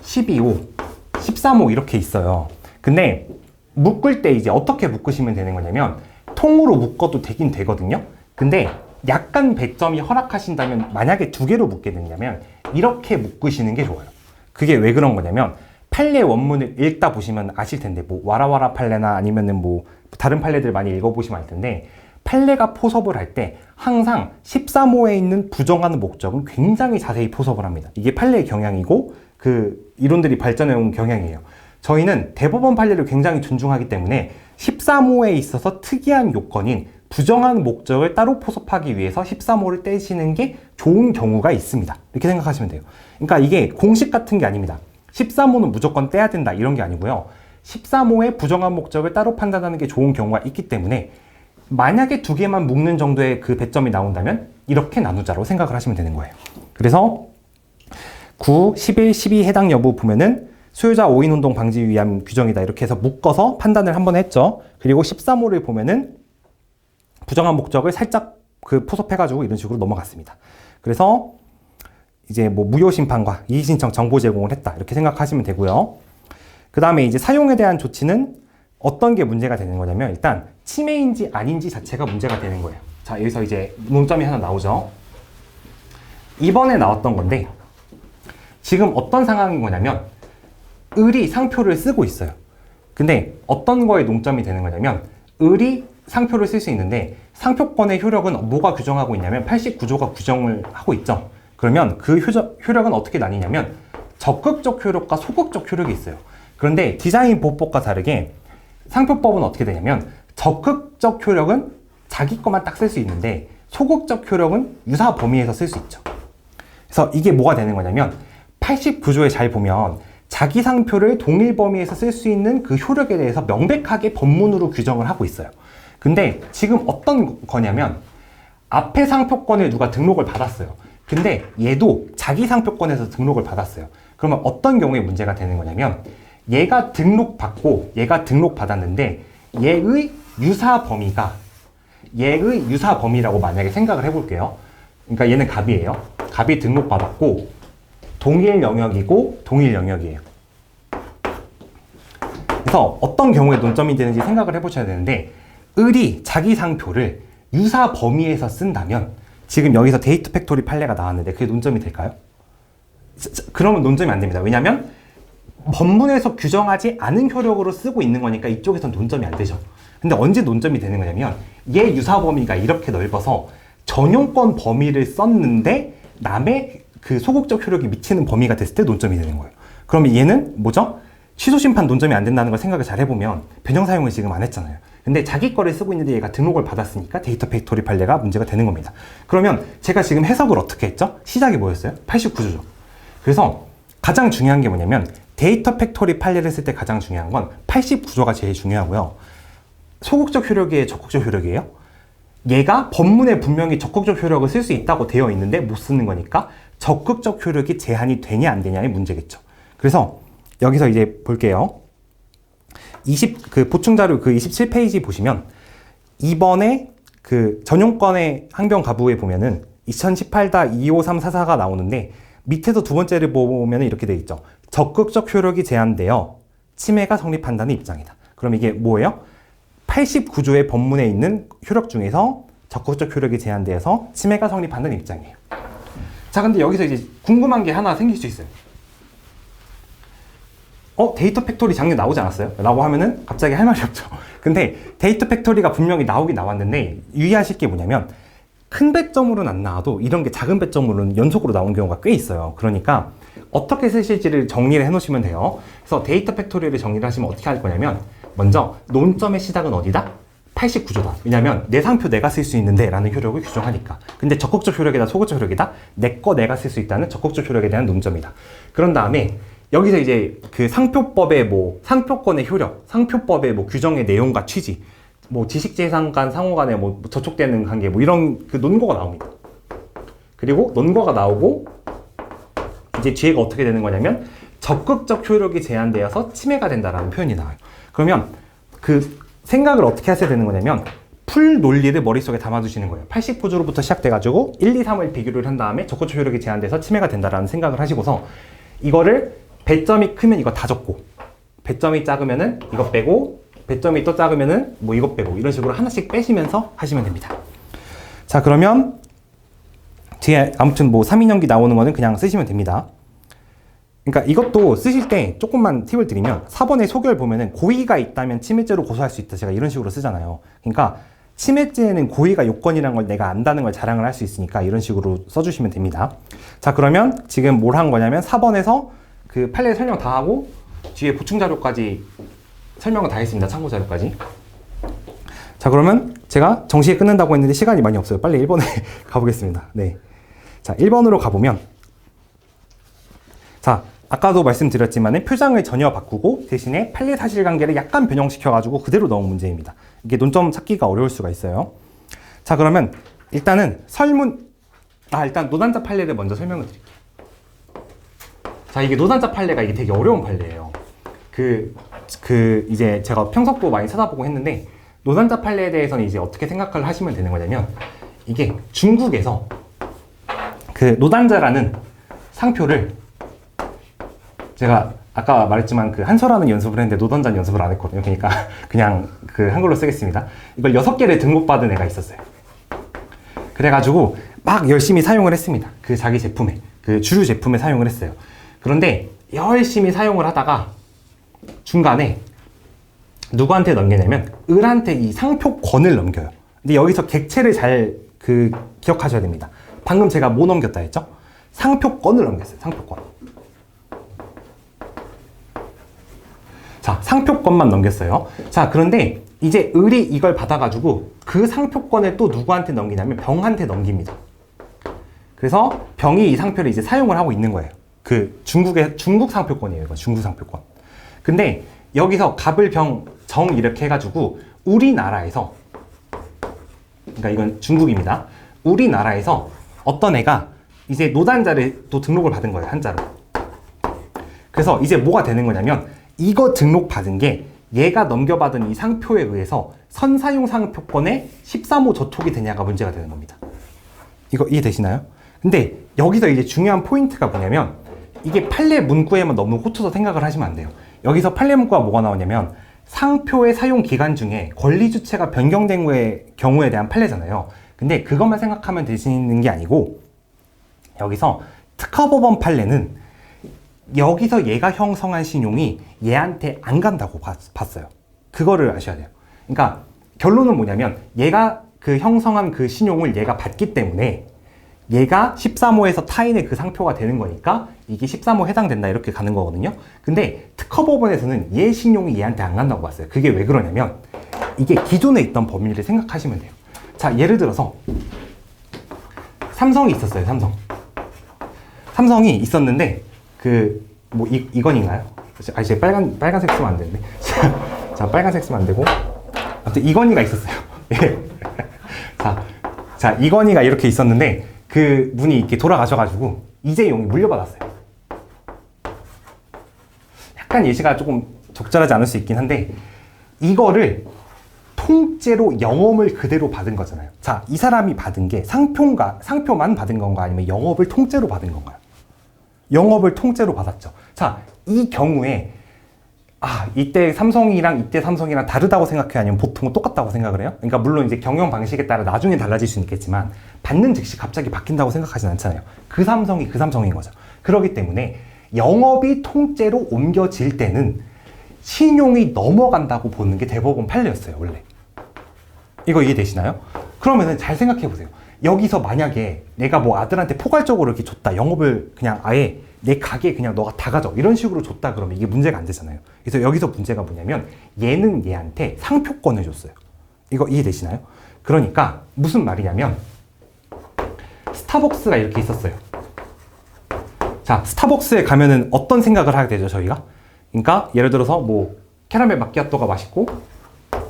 12호, 13호 이렇게 있어요. 근데 묶을 때 이제 어떻게 묶으시면 되는 거냐면 통으로 묶어도 되긴 되거든요. 근데 약간 배점이 허락하신다면 만약에 두 개로 묶게 되냐면 이렇게 묶으시는 게 좋아요. 그게 왜 그런 거냐면 판례 원문을 읽다 보시면 아실 텐데 뭐 와라와라 판례나 아니면은 뭐 다른 판례들 많이 읽어보시면 알 텐데 판례가 포섭을 할 때 항상 13호에 있는 부정하는 목적은 굉장히 자세히 포섭을 합니다. 이게 판례의 경향이고 그 이론들이 발전해 온 경향이에요. 저희는 대법원 판례를 굉장히 존중하기 때문에 13호에 있어서 특이한 요건인 부정한 목적을 따로 포섭하기 위해서 13호를 떼시는 게 좋은 경우가 있습니다. 이렇게 생각하시면 돼요. 그러니까 이게 공식 같은 게 아닙니다. 13호는 무조건 떼야 된다 이런 게 아니고요. 13호의 부정한 목적을 따로 판단하는 게 좋은 경우가 있기 때문에 만약에 두 개만 묶는 정도의 그 배점이 나온다면 이렇게 나누자로 생각을 하시면 되는 거예요. 그래서 9, 11, 12 해당 여부 보면은 소유자 오인운동 방지 위한 규정이다 이렇게 해서 묶어서 판단을 한번 했죠. 그리고 13호를 보면은 부정한 목적을 살짝 그 포섭해가지고 이런 식으로 넘어갔습니다. 그래서 이제 뭐 무효심판과 이의신청 정보 제공을 했다 이렇게 생각하시면 되고요. 그 다음에 이제 사용에 대한 조치는 어떤 게 문제가 되는 거냐면 일단 침해인지 아닌지 자체가 문제가 되는 거예요. 자, 여기서 이제 논점이 하나 나오죠. 이번에 나왔던 건데 지금 어떤 상황인 거냐면 을이 상표를 쓰고 있어요. 근데 어떤 거에 논점이 되는 거냐면 을이 상표를 쓸 수 있는데 상표권의 효력은 뭐가 규정하고 있냐면 89조가 규정을 하고 있죠. 그러면 그 효력은 어떻게 나뉘냐면 적극적 효력과 소극적 효력이 있어요. 그런데 디자인 보호법과 다르게 상표법은 어떻게 되냐면 적극적 효력은 자기 것만 딱 쓸 수 있는데 소극적 효력은 유사 범위에서 쓸 수 있죠. 그래서 이게 뭐가 되는 거냐면 89조에 잘 보면 자기 상표를 동일 범위에서 쓸 수 있는 그 효력에 대해서 명백하게 법문으로 규정을 하고 있어요. 근데 지금 어떤 거냐면 앞에 상표권을 누가 등록을 받았어요. 근데 얘도 자기 상표권에서 등록을 받았어요. 그러면 어떤 경우에 문제가 되는 거냐면 얘가 등록받고 얘가 등록받았는데 얘의 유사 범위라고 만약에 생각을 해볼게요. 그러니까 얘는 갑이에요. 갑이 등록받았고 동일 영역이고 동일 영역이에요. 그래서 어떤 경우에 논점이 되는지 생각을 해보셔야 되는데 을이 자기 상표를 유사 범위에서 쓴다면 지금 여기서 데이터 팩토리 판례가 나왔는데 그게 논점이 될까요? 그러면 논점이 안 됩니다. 왜냐하면 법문에서 규정하지 않은 효력으로 쓰고 있는 거니까 이쪽에서는 논점이 안 되죠. 근데 언제 논점이 되는 거냐면 얘 유사 범위가 이렇게 넓어서 전용권 범위를 썼는데 남의 그 소극적 효력이 미치는 범위가 됐을 때 논점이 되는 거예요. 그러면 얘는 뭐죠? 취소 심판 논점이 안 된다는 걸 생각을 잘 해보면 변형 사용을 지금 안 했잖아요. 근데 자기 거를 쓰고 있는데 얘가 등록을 받았으니까 데이터 팩토리 판례가 문제가 되는 겁니다. 그러면 제가 지금 해석을 어떻게 했죠? 시작이 뭐였어요? 89조죠. 그래서 가장 중요한 게 뭐냐면 데이터 팩토리 판례를 쓸 때 가장 중요한 건 89조가 제일 중요하고요. 소극적 효력이에요? 적극적 효력이에요? 얘가 법문에 분명히 적극적 효력을 쓸 수 있다고 되어 있는데 못 쓰는 거니까 적극적 효력이 제한이 되냐 안 되냐의 문제겠죠. 그래서 여기서 이제 볼게요. 그 보충자료 그 27페이지 보시면 이번에 그 전용권의 항변 가부에 보면은 2018-25344가 나오는데 밑에서 두 번째를 보면 이렇게 돼 있죠. 적극적 효력이 제한되어 침해가 성립한다는 입장이다. 그럼 이게 뭐예요? 89조의 법문에 있는 효력 중에서 적극적 효력이 제한되어서 침해가 성립한다는 입장이에요. 자, 근데 여기서 이제 궁금한 게 하나 생길 수 있어요. 데이터 팩토리 장르 나오지 않았어요? 라고 하면은 갑자기 할 말이 없죠. 근데 데이터 팩토리가 분명히 나오긴 나왔는데 유의하실 게 뭐냐면 큰 배점으로는 안 나와도 이런 게 작은 배점으로는 연속으로 나온 경우가 꽤 있어요. 그러니까 어떻게 쓰실지를 정리를 해 놓으시면 돼요. 그래서 데이터 팩토리를 정리를 하시면 어떻게 할 거냐면 먼저 논점의 시작은 어디다? 89조다. 왜냐면 내 상표 내가 쓸 수 있는데 라는 효력을 규정하니까. 근데 적극적 효력이다 소극적 효력이다? 내 거 내가 쓸 수 있다는 적극적 효력에 대한 논점이다. 그런 다음에 여기서 이제 그 상표법의 뭐 상표권의 효력, 상표법의 뭐 규정의 내용과 취지, 뭐 지식재산 간 상호 간에 뭐 저촉되는 관계 뭐 이런 그 논거가 나옵니다. 그리고 논거가 나오고 이제 뒤에가 어떻게 되는 거냐면 적극적 효력이 제한되어서 침해가 된다라는 표현이 나와요. 그러면 그 생각을 어떻게 하셔야 되는 거냐면 풀 논리를 머릿속에 담아두시는 거예요. 80구조로부터 시작돼가지고 1, 2, 3을 비교를 한 다음에 적극적 효력이 제한돼서 침해가 된다라는 생각을 하시고서 이거를 배점이 크면 이거 다 적고 배점이 작으면은 이거 빼고 배점이 또 작으면은 뭐 이거 빼고 이런 식으로 하나씩 빼시면서 하시면 됩니다. 자, 그러면 뒤에 아무튼 뭐 3인연기 나오는 거는 그냥 쓰시면 됩니다. 그러니까 이것도 쓰실 때 조금만 팁을 드리면 4번의 소결 보면은 고의가 있다면 침해죄로 고소할 수 있다. 제가 이런 식으로 쓰잖아요. 그러니까 침해죄에는 고의가 요건이라는 걸 내가 안다는 걸 자랑을 할 수 있으니까 이런 식으로 써주시면 됩니다. 자, 그러면 지금 뭘 한 거냐면 4번에서 그 판례 설명 다 하고 뒤에 보충 자료까지 설명을 다 했습니다. 참고 자료까지. 자, 그러면 제가 정시에 끝낸다고 했는데 시간이 많이 없어요. 빨리 1번에 가보겠습니다. 네. 자, 1번으로 가보면 자, 아까도 말씀드렸지만 표장을 전혀 바꾸고 대신에 판례 사실관계를 약간 변형시켜가지고 그대로 넣은 문제입니다. 이게 논점 찾기가 어려울 수가 있어요. 자, 그러면 일단은 일단 노단자 판례를 먼저 설명을 드릴게요. 자, 이게 노단자 판례가 이게 되게 어려운 판례예요. 이제 제가 평석도 많이 찾아보고 했는데 노단자 판례에 대해서는 이제 어떻게 생각을 하시면 되는 거냐면 이게 중국에서 그 노단자라는 상표를 제가 아까 말했지만 그 한서라는 연습을 했는데 노단자는 연습을 안 했거든요. 그러니까 그냥 그 한글로 쓰겠습니다. 이걸 6개를 등록받은 애가 있었어요. 그래가지고 막 열심히 사용을 했습니다. 그 자기 제품에, 그 주류 제품에 사용을 했어요. 그런데 열심히 사용을 하다가 중간에 누구한테 넘기냐면 을한테 이 상표권을 넘겨요. 근데 여기서 객체를 잘 기억하셔야 됩니다. 방금 제가 뭐 넘겼다 했죠? 상표권을 넘겼어요. 상표권. 자, 상표권만 넘겼어요. 자, 그런데 이제 을이 이걸 받아가지고 그 상표권을 또 누구한테 넘기냐면 병한테 넘깁니다. 그래서 병이 이 상표를 이제 사용을 하고 있는 거예요. 중국 상표권이에요. 이거 중국 상표권. 근데 여기서 갑을 병, 정 이렇게 해가지고 우리나라에서, 그러니까 이건 중국입니다. 우리나라에서 어떤 애가 이제 노단자를 또 등록을 받은 거예요. 한자로. 그래서 이제 뭐가 되는 거냐면 이거 등록받은 게 얘가 넘겨받은 이 상표에 의해서 선사용 상표권에 13호 저촉이 되냐가 문제가 되는 겁니다. 이거 이해되시나요? 근데 여기서 이제 중요한 포인트가 뭐냐면 이게 판례 문구에만 너무 꽂혀서 생각을 하시면 안 돼요. 여기서 판례 문구가 뭐가 나오냐면 상표의 사용 기간 중에 권리 주체가 변경된 경우에 대한 판례잖아요. 근데 그것만 생각하면 되시는 게 아니고 여기서 특허법원 판례는 여기서 얘가 형성한 신용이 얘한테 안 간다고 봤어요. 그거를 아셔야 돼요. 그러니까 결론은 뭐냐면 얘가 그 형성한 그 신용을 얘가 받기 때문에 얘가 13호에서 타인의 그 상표가 되는 거니까 이게 13호 해당된다 이렇게 가는 거거든요. 근데 특허법원에서는 얘 신용이 얘한테 안 간다고 봤어요. 그게 왜 그러냐면 이게 기존에 있던 법률을 생각하시면 돼요. 자, 예를 들어서 삼성이 있었어요. 삼성이 있었는데 이건인가요? 이제 빨간색 쓰면 안 되는데. 자, 빨간색 쓰면 안 되고. 아무튼 이건희가 있었어요. 예. 자, 이건희가 이렇게 있었는데 그 분이 이렇게 돌아가셔가지고 이재용이 물려받았어요. 약간 예시가 조금 적절하지 않을 수 있긴 한데 이거를 통째로 영업을 그대로 받은 거잖아요. 자, 이 사람이 받은 게 상표만 받은 건가 아니면 영업을 통째로 받은 건가요? 영업을 통째로 받았죠. 자, 이 경우에 이때 삼성이랑 다르다고 생각해요? 아니면 보통은 똑같다고 생각을 해요? 그러니까 물론 이제 경영 방식에 따라 나중에 달라질 수는 있겠지만 받는 즉시 갑자기 바뀐다고 생각하진 않잖아요. 그 삼성이 그 삼성인 거죠. 그렇기 때문에 영업이 통째로 옮겨질 때는 신용이 넘어간다고 보는 게 대법원 판례였어요, 원래. 이거 이해되시나요? 그러면은 잘 생각해 보세요. 여기서 만약에 내가 뭐 아들한테 포괄적으로 이렇게 줬다. 영업을 그냥 아예 내 가게 그냥 너가 다 가져. 이런 식으로 줬다 그러면 이게 문제가 안 되잖아요. 그래서 여기서 문제가 뭐냐면 얘는 얘한테 상표권을 줬어요. 이거 이해되시나요? 그러니까 무슨 말이냐면 스타벅스가 이렇게 있었어요. 자, 스타벅스에 가면은 어떤 생각을 하게 되죠, 저희가? 그러니까 예를 들어서 뭐 캐러멜 마키아토가 맛있고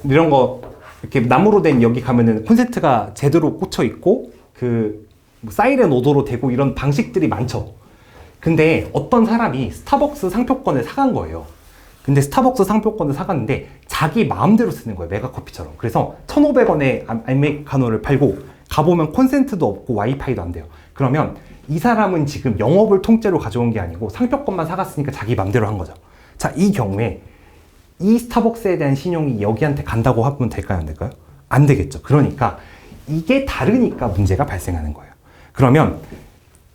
이런 거 이렇게 나무로 된 여기 가면은 콘센트가 제대로 꽂혀 있고 그 사이렌 오도로 되고 이런 방식들이 많죠. 근데 어떤 사람이 스타벅스 상표권을 사간 거예요. 근데 스타벅스 상표권을 사갔는데 자기 마음대로 쓰는 거예요. 메가커피처럼. 그래서 1,500원에 아메리카노를 팔고 가보면 콘센트도 없고 와이파이도 안 돼요. 그러면 이 사람은 지금 영업을 통째로 가져온 게 아니고 상표권만 사갔으니까 자기 마음대로 한 거죠. 자, 이 경우에 이 스타벅스에 대한 신용이 여기한테 간다고 하면 될까요? 안 될까요? 안 되겠죠. 그러니까 이게 다르니까 문제가 발생하는 거예요. 그러면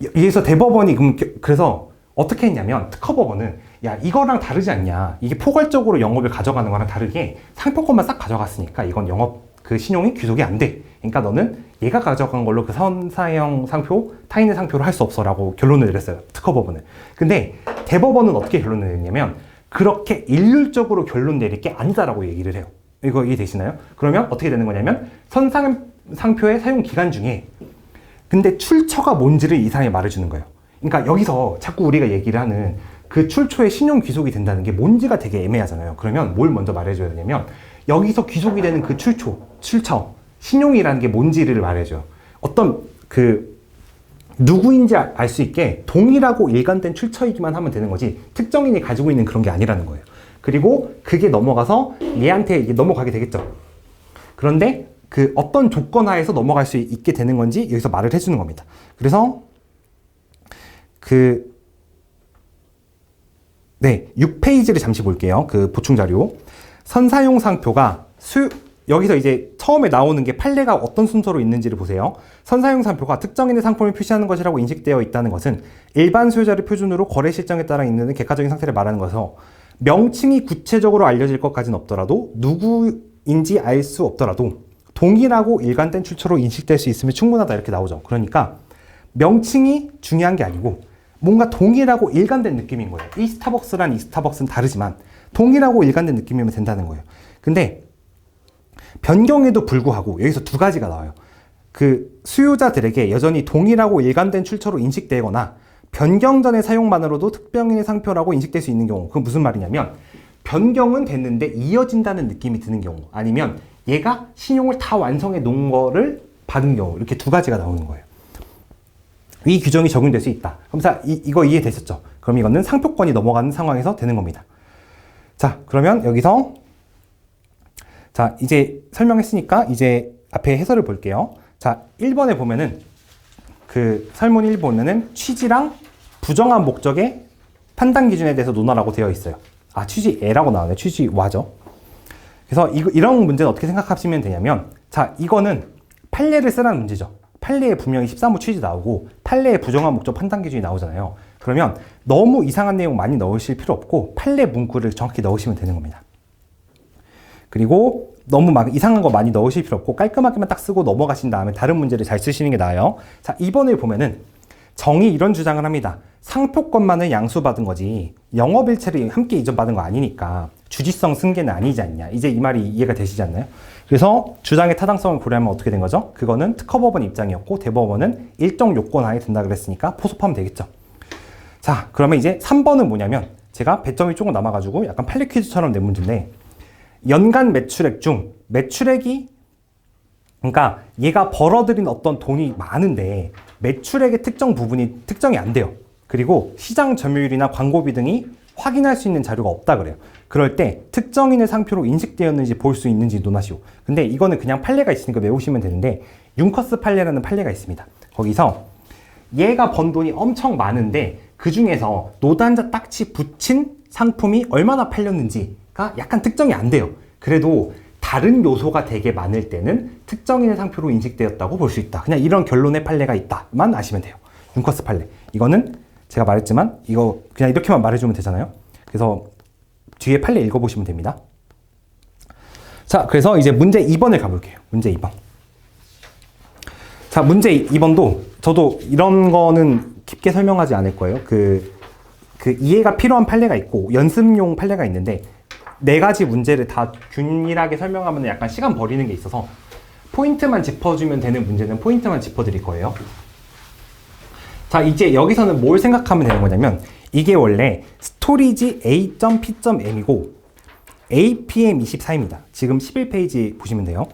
여기서 대법원이 그래서 어떻게 했냐면 특허법원은 야, 이거랑 다르지 않냐, 이게 포괄적으로 영업을 가져가는 거랑 다르게 상표권만 싹 가져갔으니까 이건 영업 그 신용이 귀속이 안 돼. 그러니까 너는 얘가 가져간 걸로 그 선사형 상표, 타인의 상표를 할 수 없어 라고 결론을 내렸어요, 특허법원은. 근데 대법원은 어떻게 결론을 내렸냐면 그렇게 일률적으로 결론 내릴 게 아니다라고 얘기를 해요. 이거 이해되시나요? 그러면 어떻게 되는 거냐면 선상표의 사용 기간 중에 근데 출처가 뭔지를 이 사람이 말해주는 거예요. 그러니까 여기서 자꾸 우리가 얘기를 하는 그 출처에 신용 귀속이 된다는 게 뭔지가 되게 애매하잖아요. 그러면 뭘 먼저 말해줘야 되냐면 여기서 귀속이 되는 그 출처, 신용이라는 게 뭔지를 말해줘요. 어떤 누구인지 알 수 있게 동일하고 일관된 출처이기만 하면 되는 거지 특정인이 가지고 있는 그런 게 아니라는 거예요. 그리고 그게 넘어가서 얘한테 넘어가게 되겠죠. 그런데 그 어떤 조건 하에서 넘어갈 수 있게 되는 건지 여기서 말을 해주는 겁니다. 그래서 6페이지를 잠시 볼게요. 그 보충 자료. 선사용 상표가 여기서 이제 처음에 나오는 게 판례가 어떤 순서로 있는지를 보세요. 선사용 상표가 특정인의 상품을 표시하는 것이라고 인식되어 있다는 것은 일반 소유자를 표준으로 거래 실정에 따라 있는 객관적인 상태를 말하는 것이어 명칭이 구체적으로 알려질 것까지는 없더라도 누구인지 알 수 없더라도 동일하고 일관된 출처로 인식될 수 있으면 충분하다 이렇게 나오죠. 그러니까 명칭이 중요한 게 아니고 뭔가 동일하고 일관된 느낌인 거예요. 이 스타벅스랑 이 스타벅스는 다르지만 동일하고 일관된 느낌이면 된다는 거예요. 근데 변경에도 불구하고 여기서 두 가지가 나와요. 그 수요자들에게 여전히 동일하고 일관된 출처로 인식되거나 변경 전의 사용만으로도 특정인의 상표라고 인식될 수 있는 경우. 그건 무슨 말이냐면 변경은 됐는데 이어진다는 느낌이 드는 경우, 아니면 얘가 신용을 다 완성해 놓은 거를 받은 경우, 이렇게 두 가지가 나오는 거예요. 이 규정이 적용될 수 있다. 그럼 이거 이해되셨죠? 그럼 이거는 상표권이 넘어가는 상황에서 되는 겁니다. 자, 그러면 여기서 이제 설명했으니까 이제 앞에 해설을 볼게요. 자, 1번에 보면은 그 설문 1 보면은 취지랑 부정한 목적의 판단 기준에 대해서 논하라고 되어 있어요. 취지애라고 나오네. 취지와죠. 그래서 이런 문제는 어떻게 생각하시면 되냐면, 자, 이거는 판례를 쓰라는 문제죠. 판례에 분명히 13호 취지 나오고 판례에 부정한 목적 판단 기준이 나오잖아요. 그러면 너무 이상한 내용 많이 넣으실 필요 없고 판례 문구를 정확히 넣으시면 되는 겁니다. 그리고 너무 막 이상한 거 많이 넣으실 필요 없고 깔끔하게만 딱 쓰고 넘어가신 다음에 다른 문제를 잘 쓰시는 게 나아요. 자, 2번을 보면은 정의 이런 주장을 합니다. 상표권만을 양수받은 거지 영업일체를 함께 이전받은 거 아니니까 주지성 승계는 아니지 않냐. 이제 이 말이 이해가 되시지 않나요? 그래서 주장의 타당성을 고려하면 어떻게 된 거죠? 그거는 특허법원 입장이었고 대법원은 일정 요건 하에 된다 그랬으니까 포섭하면 되겠죠. 자, 그러면 이제 3번은 뭐냐면 제가 배점이 조금 남아가지고 약간 판례 퀴즈처럼 낸 문제인데, 연간 매출액 중 매출액이, 그러니까 얘가 벌어들인 어떤 돈이 많은데 매출액의 특정 부분이 특정이 안 돼요. 그리고 시장 점유율이나 광고비 등이 확인할 수 있는 자료가 없다 그래요. 그럴 때 특정인의 상표로 인식되었는지 볼 수 있는지 논하시오. 근데 이거는 그냥 판례가 있으니까 외우시면 되는데 융커스 판례라는 판례가 있습니다. 거기서 얘가 번 돈이 엄청 많은데 그 중에서 노단자 딱지 붙인 상품이 얼마나 팔렸는지가 약간 특정이 안 돼요. 그래도 다른 요소가 되게 많을 때는 특정인의 상표로 인식되었다고 볼 수 있다. 그냥 이런 결론의 판례가 있다만 아시면 돼요. 융커스 판례. 이거는 제가 말했지만 이거 그냥 이렇게만 말해주면 되잖아요. 그래서 뒤에 판례 읽어보시면 됩니다. 자, 그래서 이제 문제 2번을 가볼게요. 문제 2번. 자, 문제 2번도 저도 이런 거는 깊게 설명하지 않을 거예요. 그 이해가 필요한 판례가 있고 연습용 판례가 있는데 4가지 문제를 다 균일하게 설명하면 약간 시간 버리는 게 있어서 포인트만 짚어주면 되는 문제는 포인트만 짚어드릴 거예요. 자, 자, 이제 여기서는 뭘 생각하면 되는 거냐면 이게 원래 스토리지 A.P.M이고 APM24입니다. 지금 11페이지 보시면 돼요.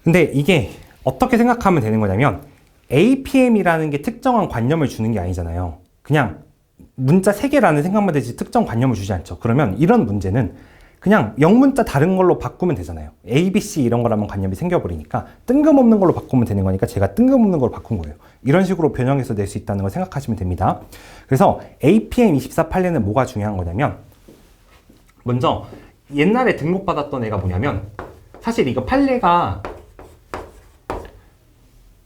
근데 이게 어떻게 생각하면 되는 거냐면 APM이라는 게 특정한 관념을 주는 게 아니잖아요. 그냥 문자 3개라는 생각만 되지 특정 관념을 주지 않죠. 그러면 이런 문제는 그냥 영문자 다른 걸로 바꾸면 되잖아요. A, B, C 이런 거라면 관념이 생겨버리니까 뜬금없는 걸로 바꾸면 되는 거니까 제가 뜬금없는 걸로 바꾼 거예요. 이런 식으로 변형해서 낼 수 있다는 걸 생각하시면 됩니다. 그래서 APM24 판례는 뭐가 중요한 거냐면 먼저 옛날에 등록받았던 애가 뭐냐면 사실 이거 판례가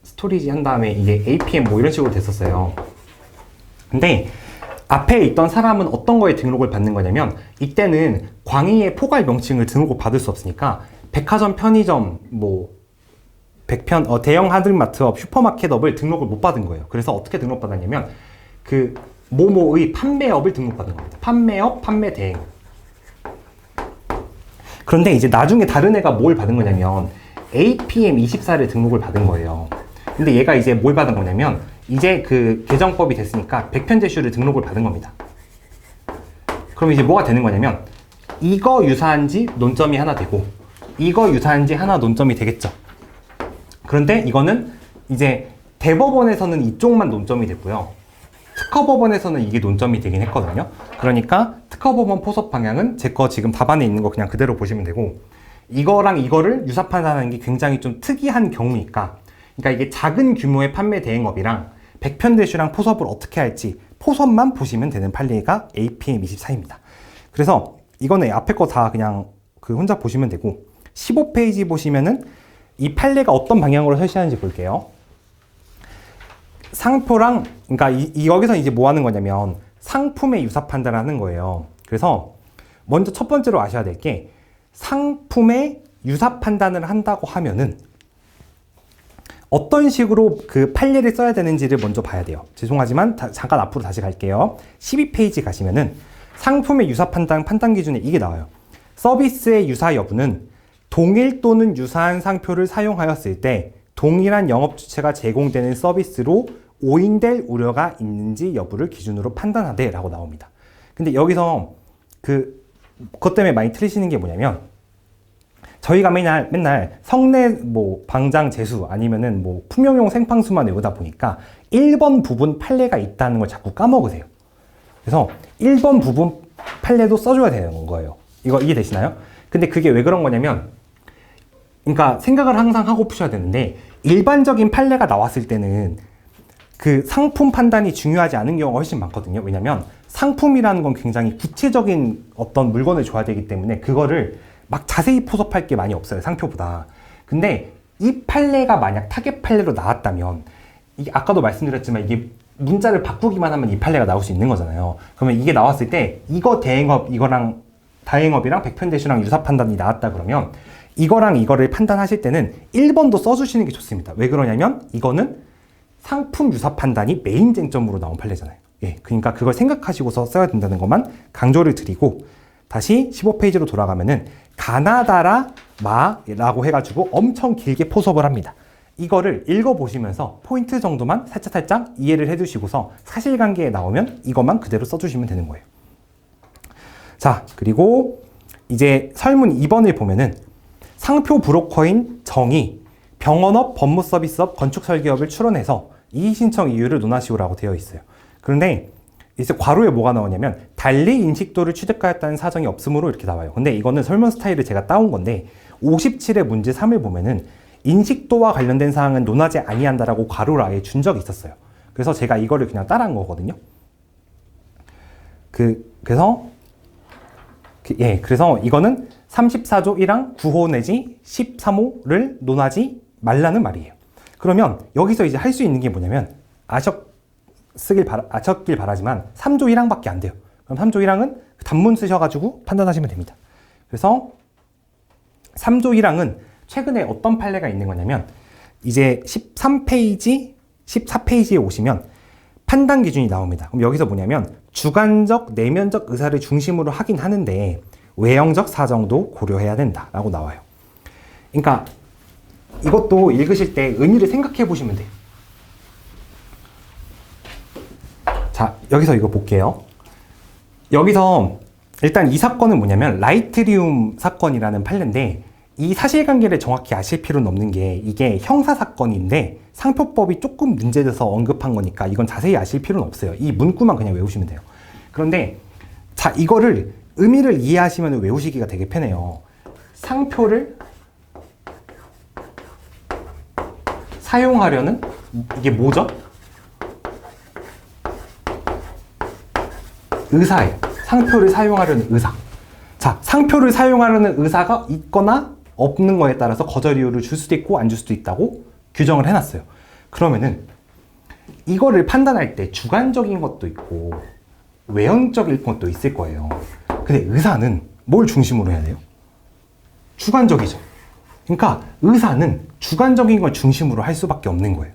스토리지 한 다음에 이게 APM 뭐 이런 식으로 됐었어요. 근데 앞에 있던 사람은 어떤 거에 등록을 받는 거냐면 이때는 광의의 포괄 명칭을 등록을 받을 수 없으니까 백화점, 편의점, 뭐 대형 하드마트업, 슈퍼마켓업을 등록을 못 받은 거예요. 그래서 어떻게 등록받았냐면 그 뭐뭐의 판매업을 등록받은 겁니다. 판매업, 판매대행. 그런데 이제 나중에 다른 애가 뭘 받은 거냐면 APM24를 등록을 받은 거예요. 근데 얘가 이제 뭘 받은 거냐면 이제 그 개정법이 됐으니까 백편제슈를 등록을 받은 겁니다. 그럼 이제 뭐가 되는 거냐면 이거 유사한지 논점이 하나 되고 이거 유사한지 하나 논점이 되겠죠. 그런데 이거는 이제 대법원에서는 이쪽만 논점이 됐고요. 특허법원에서는 이게 논점이 되긴 했거든요. 그러니까 특허법원 포섭 방향은 제 거 지금 답안에 있는 거 그냥 그대로 보시면 되고 이거랑 이거를 유사 판단하는 게 굉장히 좀 특이한 경우니까 그러니까 이게 작은 규모의 판매 대행업이랑 백편대슈랑 포섭을 어떻게 할지 포섭만 보시면 되는 판례가 APM24입니다. 그래서 이거는 앞에 거 다 그냥 그 혼자 보시면 되고 15페이지 보시면은 이 판례가 어떤 방향으로 설치하는지 볼게요. 상표랑 그러니까 여기서 이제 뭐 하는 거냐면 상품의 유사 판단을 하는 거예요. 그래서 먼저 첫 번째로 아셔야 될 게 상품의 유사 판단을 한다고 하면은 어떤 식으로 그 판례를 써야 되는지를 먼저 봐야 돼요. 죄송하지만 잠깐 앞으로 다시 갈게요. 12페이지 가시면은 상품의 유사 판단 기준에 이게 나와요. 서비스의 유사 여부는 동일 또는 유사한 상표를 사용하였을 때 동일한 영업 주체가 제공되는 서비스로 오인될 우려가 있는지 여부를 기준으로 판단하되 라고 나옵니다. 근데 여기서 그것 때문에 많이 틀리시는 게 뭐냐면 저희가 맨날 성내 뭐 방장 재수 아니면은 뭐 품용용 생팡수만 외우다 보니까 1번 부분 판례가 있다는 걸 자꾸 까먹으세요. 그래서 1번 부분 판례도 써줘야 되는 거예요. 이거 이해되시나요? 근데 그게 왜 그런 거냐면 그러니까 생각을 항상 하고 푸셔야 되는데 일반적인 판례가 나왔을 때는 그 상품 판단이 중요하지 않은 경우가 훨씬 많거든요. 왜냐면 상품이라는 건 굉장히 구체적인 어떤 물건을 줘야 되기 때문에 그거를 막 자세히 포섭할 게 많이 없어요. 상표보다. 근데 이 판례가 만약 타겟 판례로 나왔다면 이게 아까도 말씀드렸지만 이게 문자를 바꾸기만 하면 이 판례가 나올 수 있는 거잖아요. 그러면 이게 나왔을 때 이거 대행업 이거랑 다행업이랑 백편대슈랑 유사 판단이 나왔다 그러면 이거랑 이거를 판단하실 때는 1번도 써주시는 게 좋습니다. 왜 그러냐면 이거는 상품 유사 판단이 메인 쟁점으로 나온 판례잖아요. 예, 그러니까 그걸 생각하시고서 써야 된다는 것만 강조를 드리고 다시 15페이지로 돌아가면은 가나다라마라고 해가지고 엄청 길게 포섭을 합니다. 이거를 읽어보시면서 포인트 정도만 살짝 이해를 해두시고서 사실관계에 나오면 이것만 그대로 써주시면 되는 거예요. 자, 그리고 이제 설문 2번을 보면은 상표 브로커인 정의, 병원업, 법무서비스업, 건축설계업을 출원해서 이의신청 이유를 논하시오라고 되어 있어요. 그런데 이제 괄호에 뭐가 나오냐면 달리 인식도를 취득하였다는 사정이 없으므로 이렇게 나와요. 근데 이거는 설문 스타일을 제가 따온 건데 57의 문제 3을 보면은 인식도와 관련된 사항은 논하지 아니한다라고 괄호를 아예 준 적이 있었어요. 그래서 제가 이거를 그냥 따라한 거거든요. 그래서 이거는 34조 1항 9호 내지 13호를 논하지 말라는 말이에요. 그러면 여기서 이제 할 수 있는 게 뭐냐면 아셨길 바라지만 3조 1항밖에 안 돼요. 그럼 3조 1항은 단문 쓰셔가지고 판단하시면 됩니다. 그래서 3조 1항은 최근에 어떤 판례가 있는 거냐면 이제 13페이지, 14페이지에 오시면 판단 기준이 나옵니다. 그럼 여기서 뭐냐면 주관적, 내면적 의사를 중심으로 하긴 하는데 외형적 사정도 고려해야 된다라고 나와요. 그러니까 이것도 읽으실 때 의미를 생각해 보시면 돼요. 여기서 이거 볼게요. 여기서 일단 이 사건은 뭐냐면 라이트리움 사건이라는 판례인데 이 사실관계를 정확히 아실 필요는 없는 게 이게 형사사건인데 상표법이 조금 문제돼서 언급한 거니까 이건 자세히 아실 필요는 없어요. 이 문구만 그냥 외우시면 돼요. 그런데 자, 이거를 의미를 이해하시면 외우시기가 되게 편해요. 상표를 사용하려는 이게 뭐죠? 의사예요. 상표를 사용하려는 의사. 자, 상표를 사용하려는 의사가 있거나 없는 거에 따라서 거절 이유를 줄 수도 있고 안 줄 수도 있다고 규정을 해놨어요. 그러면은 이거를 판단할 때 주관적인 것도 있고 외형적인 것도 있을 거예요. 근데 의사는 뭘 중심으로 해야 돼요? 주관적이죠. 그러니까 의사는 주관적인 걸 중심으로 할 수밖에 없는 거예요.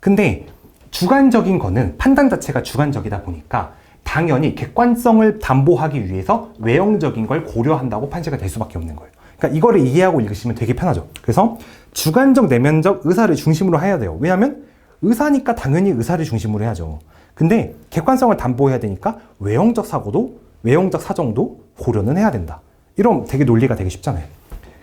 근데 주관적인 거는 판단 자체가 주관적이다 보니까 당연히 객관성을 담보하기 위해서 외형적인 걸 고려한다고 판시가 될 수밖에 없는 거예요. 그러니까 이거를 이해하고 읽으시면 되게 편하죠. 그래서 주관적, 내면적, 의사를 중심으로 해야 돼요. 왜냐하면 의사니까 당연히 의사를 중심으로 해야죠. 근데 객관성을 담보해야 되니까 외형적 사고도, 외형적 사정도 고려는 해야 된다. 이러면 되게 논리가 되게 쉽잖아요.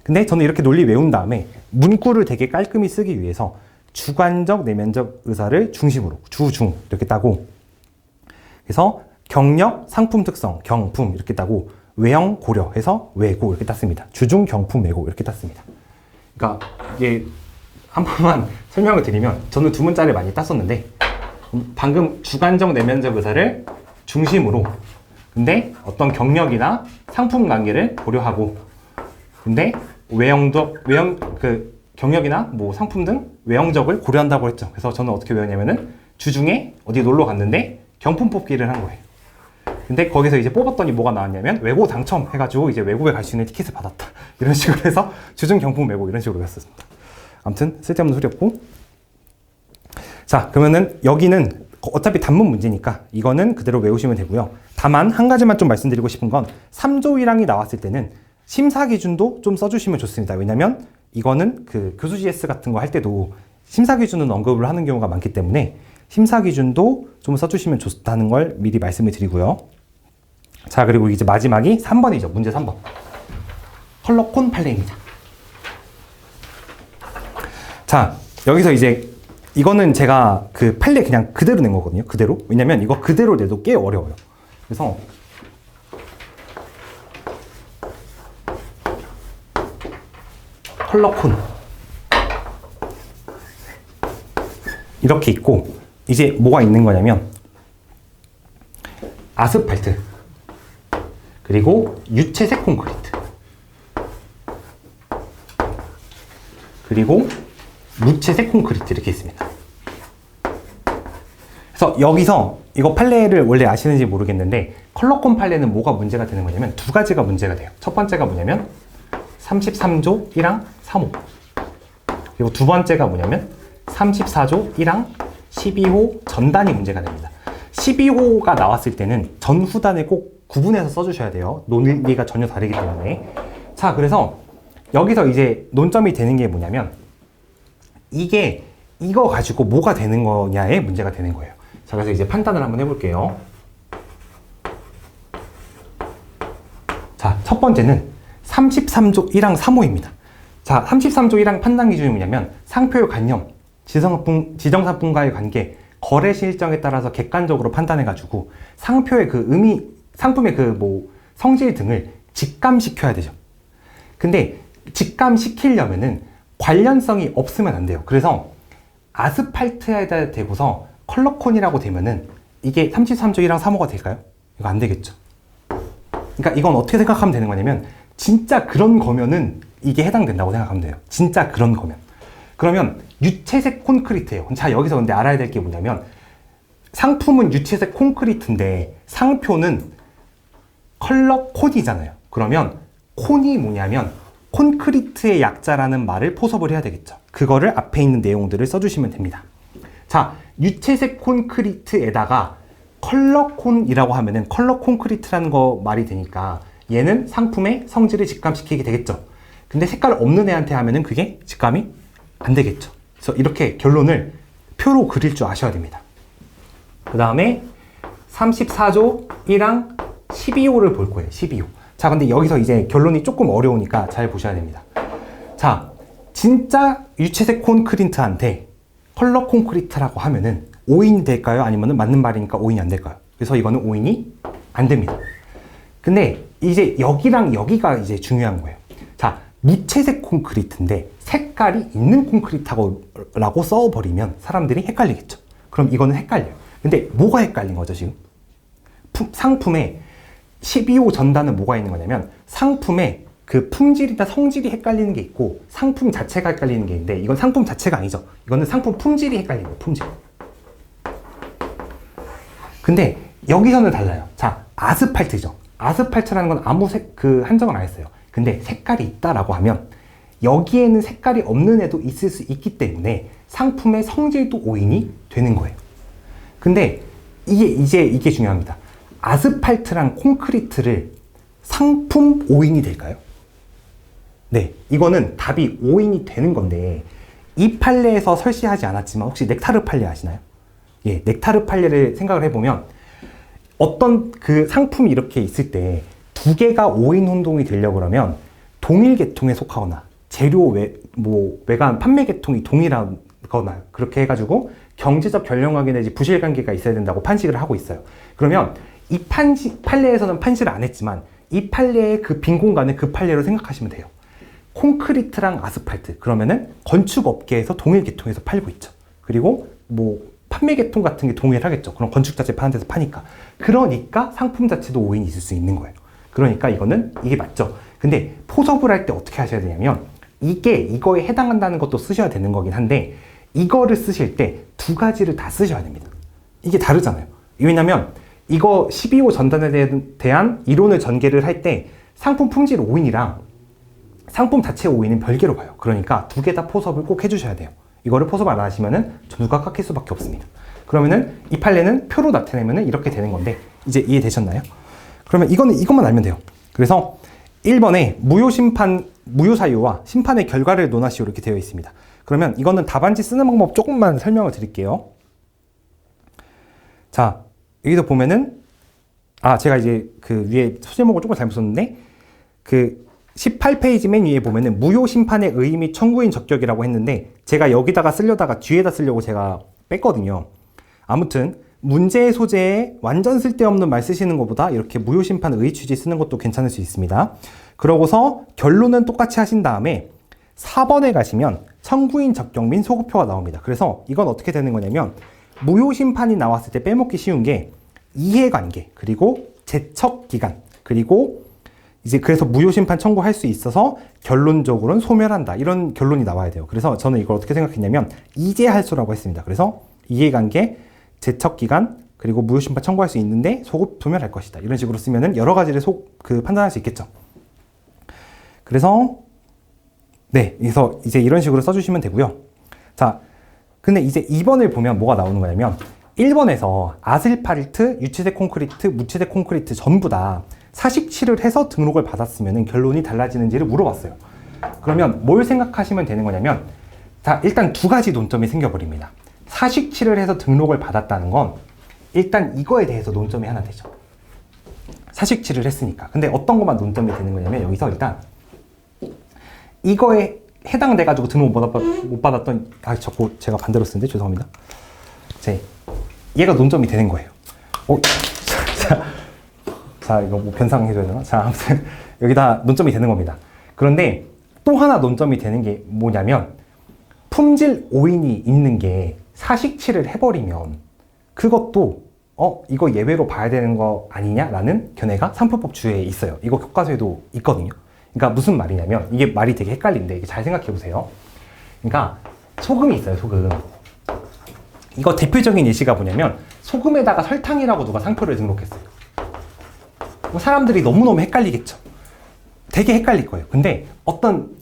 근데 저는 이렇게 논리 외운 다음에 문구를 되게 깔끔히 쓰기 위해서 주관적, 내면적 의사를 중심으로, 주중 이렇게 따고, 그래서 경력, 상품 특성, 경품 이렇게 따고, 외형 고려해서 외고 이렇게 땄습니다. 주중, 경품, 외고 이렇게 땄습니다. 그러니까 이게 한 번만 설명을 드리면 저는 두 문자를 많이 땄었는데 방금 주관적, 내면적 의사를 중심으로 근데 어떤 경력이나 상품 관계를 고려하고 근데 외형 그 경력이나 뭐 상품 등 외형적을 고려한다고 했죠. 그래서 저는 어떻게 외웠냐면은 주중에 어디 놀러 갔는데 경품 뽑기를 한 거예요. 근데 거기서 이제 뽑았더니 뭐가 나왔냐면 외고 당첨 해가지고 이제 외국에 갈 수 있는 티켓을 받았다. 이런 식으로 해서 주중 경품 외고 이런 식으로 했었습니다. 아무튼 쓸데없는 소리였고. 자, 그러면은 여기는 어차피 단문 문제니까 이거는 그대로 외우시면 되고요. 다만 한 가지만 좀 말씀드리고 싶은 건 3조 1항이 나왔을 때는 심사 기준도 좀 써주시면 좋습니다. 왜냐면 이거는 그 교수 GS 같은 거 할 때도 심사 기준은 언급을 하는 경우가 많기 때문에 심사 기준도 좀 써주시면 좋다는 걸 미리 말씀을 드리고요. 자, 그리고 이제 마지막이 3번이죠. 문제 3번. 컬러콘 판례입니다. 자, 여기서 이제 이거는 제가 그 판례 그냥 그대로 낸 거거든요. 그대로. 왜냐면 이거 그대로 내도 꽤 어려워요. 그래서 컬러콘 이렇게 있고 이제 뭐가 있는 거냐면 아스팔트 그리고 유채색 콘크리트 그리고 무채색 콘크리트 이렇게 있습니다. 그래서 여기서 이거 판례를 원래 아시는지 모르겠는데 컬러콘 판례는 뭐가 문제가 되는 거냐면 두 가지가 문제가 돼요. 첫 번째가 뭐냐면 33조 1항 3호 그리고 두 번째가 뭐냐면 34조 1항 12호 전단이 문제가 됩니다. 12호가 나왔을 때는 전후단을 꼭 구분해서 써주셔야 돼요. 논리가 전혀 다르기 때문에. 자, 그래서 여기서 이제 논점이 되는 게 뭐냐면 이게 이거 가지고 뭐가 되는 거냐에 문제가 되는 거예요. 자, 그래서 이제 판단을 한번 해볼게요. 자, 첫 번째는 33조 1항 3호입니다. 자, 33조 1항 판단 기준이 뭐냐면 상표의 관념, 지정상품과의 관계, 거래 실정에 따라서 객관적으로 판단해가지고 상표의 그 의미, 상품의 그 뭐 성질 등을 직감시켜야 되죠. 근데 직감시키려면은 관련성이 없으면 안 돼요. 그래서 아스팔트에다 대고서 컬러콘이라고 되면은 이게 33조 1항 3호가 될까요? 이거 안 되겠죠. 그러니까 이건 어떻게 생각하면 되는 거냐면 진짜 그런 거면은 이게 해당된다고 생각하면 돼요. 진짜 그런 거면. 그러면 유채색 콘크리트예요. 자, 여기서 근데 알아야 될 게 뭐냐면 상품은 유채색 콘크리트인데 상표는 컬러 콘이잖아요. 그러면 콘이 뭐냐면 콘크리트의 약자라는 말을 포섭을 해야 되겠죠. 그거를 앞에 있는 내용들을 써주시면 됩니다. 자, 유채색 콘크리트에다가 컬러 콘이라고 하면은 컬러 콘크리트라는 거 말이 되니까 얘는 상품의 성질을 직감시키게 되겠죠. 근데 색깔 없는 애한테 하면은 그게 직감이 안 되겠죠. 그래서 이렇게 결론을 표로 그릴 줄 아셔야 됩니다. 그 다음에 34조 1항 12호를 볼 거예요. 12호. 자, 근데 여기서 이제 결론이 조금 어려우니까 잘 보셔야 됩니다. 자, 진짜 유채색 콘크리트한테 컬러 콘크리트라고 하면은 오인이 될까요? 아니면 맞는 말이니까 오인이 안 될까요? 그래서 이거는 오인이 안 됩니다. 근데 이제 여기랑 여기가 이제 중요한 거예요. 자, 무채색 콘크리트인데 색깔이 있는 콘크리트라고 써버리면 사람들이 헷갈리겠죠. 그럼 이거는 헷갈려요. 근데 뭐가 헷갈린 거죠, 지금? 상품에 12호 전단은 뭐가 있는 거냐면 상품에 그 품질이나 성질이 헷갈리는 게 있고 상품 자체가 헷갈리는 게 있는데 이건 상품 자체가 아니죠. 이거는 상품 품질이 헷갈리는 거예요. 품질. 근데 여기서는 달라요. 자, 아스팔트죠. 아스팔트라는 건 아무 한정을 안 했어요. 근데 색깔이 있다라고 하면 여기에는 색깔이 없는 애도 있을 수 있기 때문에 상품의 성질도 오인이 되는 거예요. 근데 이게 중요합니다. 아스팔트랑 콘크리트를 상품 오인이 될까요? 네, 이거는 답이 오인이 되는 건데 이 판례에서 설시하지 않았지만 혹시 넥타르 판례 아시나요? 예, 넥타르 판례를 생각을 해보면 어떤 그 상품이 이렇게 있을 때 두 개가 오인 혼동이 되려고 그러면 동일 계통에 속하거나 재료 외관 판매 계통이 동일하거나 그렇게 해가지고 경제적 결령관계 내지 부실관계가 있어야 된다고 판식을 하고 있어요. 그러면 이 판례에서는 판시를 안 했지만 이 판례의 그 빈 공간을 그 판례로 생각하시면 돼요. 콘크리트랑 아스팔트 그러면은 건축업계에서 동일 계통에서 팔고 있죠. 그리고 판매 계통 같은 게 동일하겠죠. 그럼 건축 자재 파는 데서 파니까. 그러니까 상품 자체도 오인이 있을 수 있는 거예요. 그러니까 이게 맞죠. 근데 포섭을 할 때 어떻게 하셔야 되냐면 이거에 해당한다는 것도 쓰셔야 되는 거긴 한데 이거를 쓰실 때 두 가지를 다 쓰셔야 됩니다. 이게 다르잖아요. 왜냐면 이거 12호 전단에 대한 이론을 전개를 할 때 상품 품질 오인이랑 상품 자체 오인은 별개로 봐요. 그러니까 두 개 다 포섭을 꼭 해주셔야 돼요. 이거를 포섭 안 하시면은 점수가 깎일 수밖에 없습니다. 그러면은 이 판례는 표로 나타내면은 이렇게 되는 건데 이제 이해되셨나요? 그러면 이것만 알면 돼요. 그래서 1번에 무효사유와 심판의 결과를 논하시오 이렇게 되어 있습니다. 그러면 이거는 답안지 쓰는 방법 조금만 설명을 드릴게요. 자, 여기서 보면은 제가 이제 그 위에 소제목을 조금 잘못 썼는데 그 18페이지 맨 위에 보면은 무효 심판의 의의 및 청구인 적격이라고 했는데 제가 여기다가 쓰려다가 뒤에다 쓰려고 제가 뺐거든요. 아무튼 문제의 소재에 완전 쓸데없는 말 쓰시는 것보다 이렇게 무효 심판 의의 취지 쓰는 것도 괜찮을 수 있습니다. 그러고서 결론은 똑같이 하신 다음에 4번에 가시면 청구인 적격 및 소급표가 나옵니다. 그래서 이건 어떻게 되는 거냐면 무효 심판이 나왔을 때 빼먹기 쉬운 게 이해관계 그리고 제척기간 그리고 이제 그래서 무효 심판 청구할 수 있어서 결론적으로는 소멸한다 이런 결론이 나와야 돼요. 그래서 저는 이걸 어떻게 생각했냐면 이제할수라고 했습니다. 그래서 이해관계, 제척기간 그리고 무효 심판 청구할 수 있는데 소급 소멸할 것이다 이런 식으로 쓰면은 여러 가지를 판단할 수 있겠죠. 그래서 그래서 이제 이런 식으로 써주시면 되고요. 자, 근데 이제 2번을 보면 뭐가 나오는 거냐면 1번에서 아스팔트, 유채색 콘크리트, 무채색 콘크리트 전부 다 사식칠을 해서 등록을 받았으면 결론이 달라지는지를 물어봤어요. 그러면 뭘 생각하시면 되는 거냐면 자, 일단 두 가지 논점이 생겨버립니다. 사식칠을 해서 등록을 받았다는 건 일단 이거에 대해서 논점이 하나 되죠. 사식칠을 했으니까. 근데 어떤 것만 논점이 되는 거냐면 여기서 일단 이거에 해당돼가지고 등록 못 받았던 자꾸 제가 반대로 쓰는데 죄송합니다. 얘가 논점이 되는 거예요. 자, 이거 변상해줘야 되나? 자, 아무튼 여기다 논점이 되는 겁니다. 그런데 또 하나 논점이 되는 게 뭐냐면 품질 오인이 있는 게 사식칠을 해버리면 그것도 이거 예외로 봐야 되는 거 아니냐라는 견해가 상표법 주에 있어요. 이거 교과서에도 있거든요. 그러니까 무슨 말이냐면 이게 말이 되게 헷갈린데 잘 생각해 보세요. 그러니까 소금이 있어요. 소금. 이거 대표적인 예시가 뭐냐면 소금에다가 설탕이라고 누가 상표를 등록했어요. 사람들이 너무너무 헷갈리겠죠. 되게 헷갈릴 거예요. 근데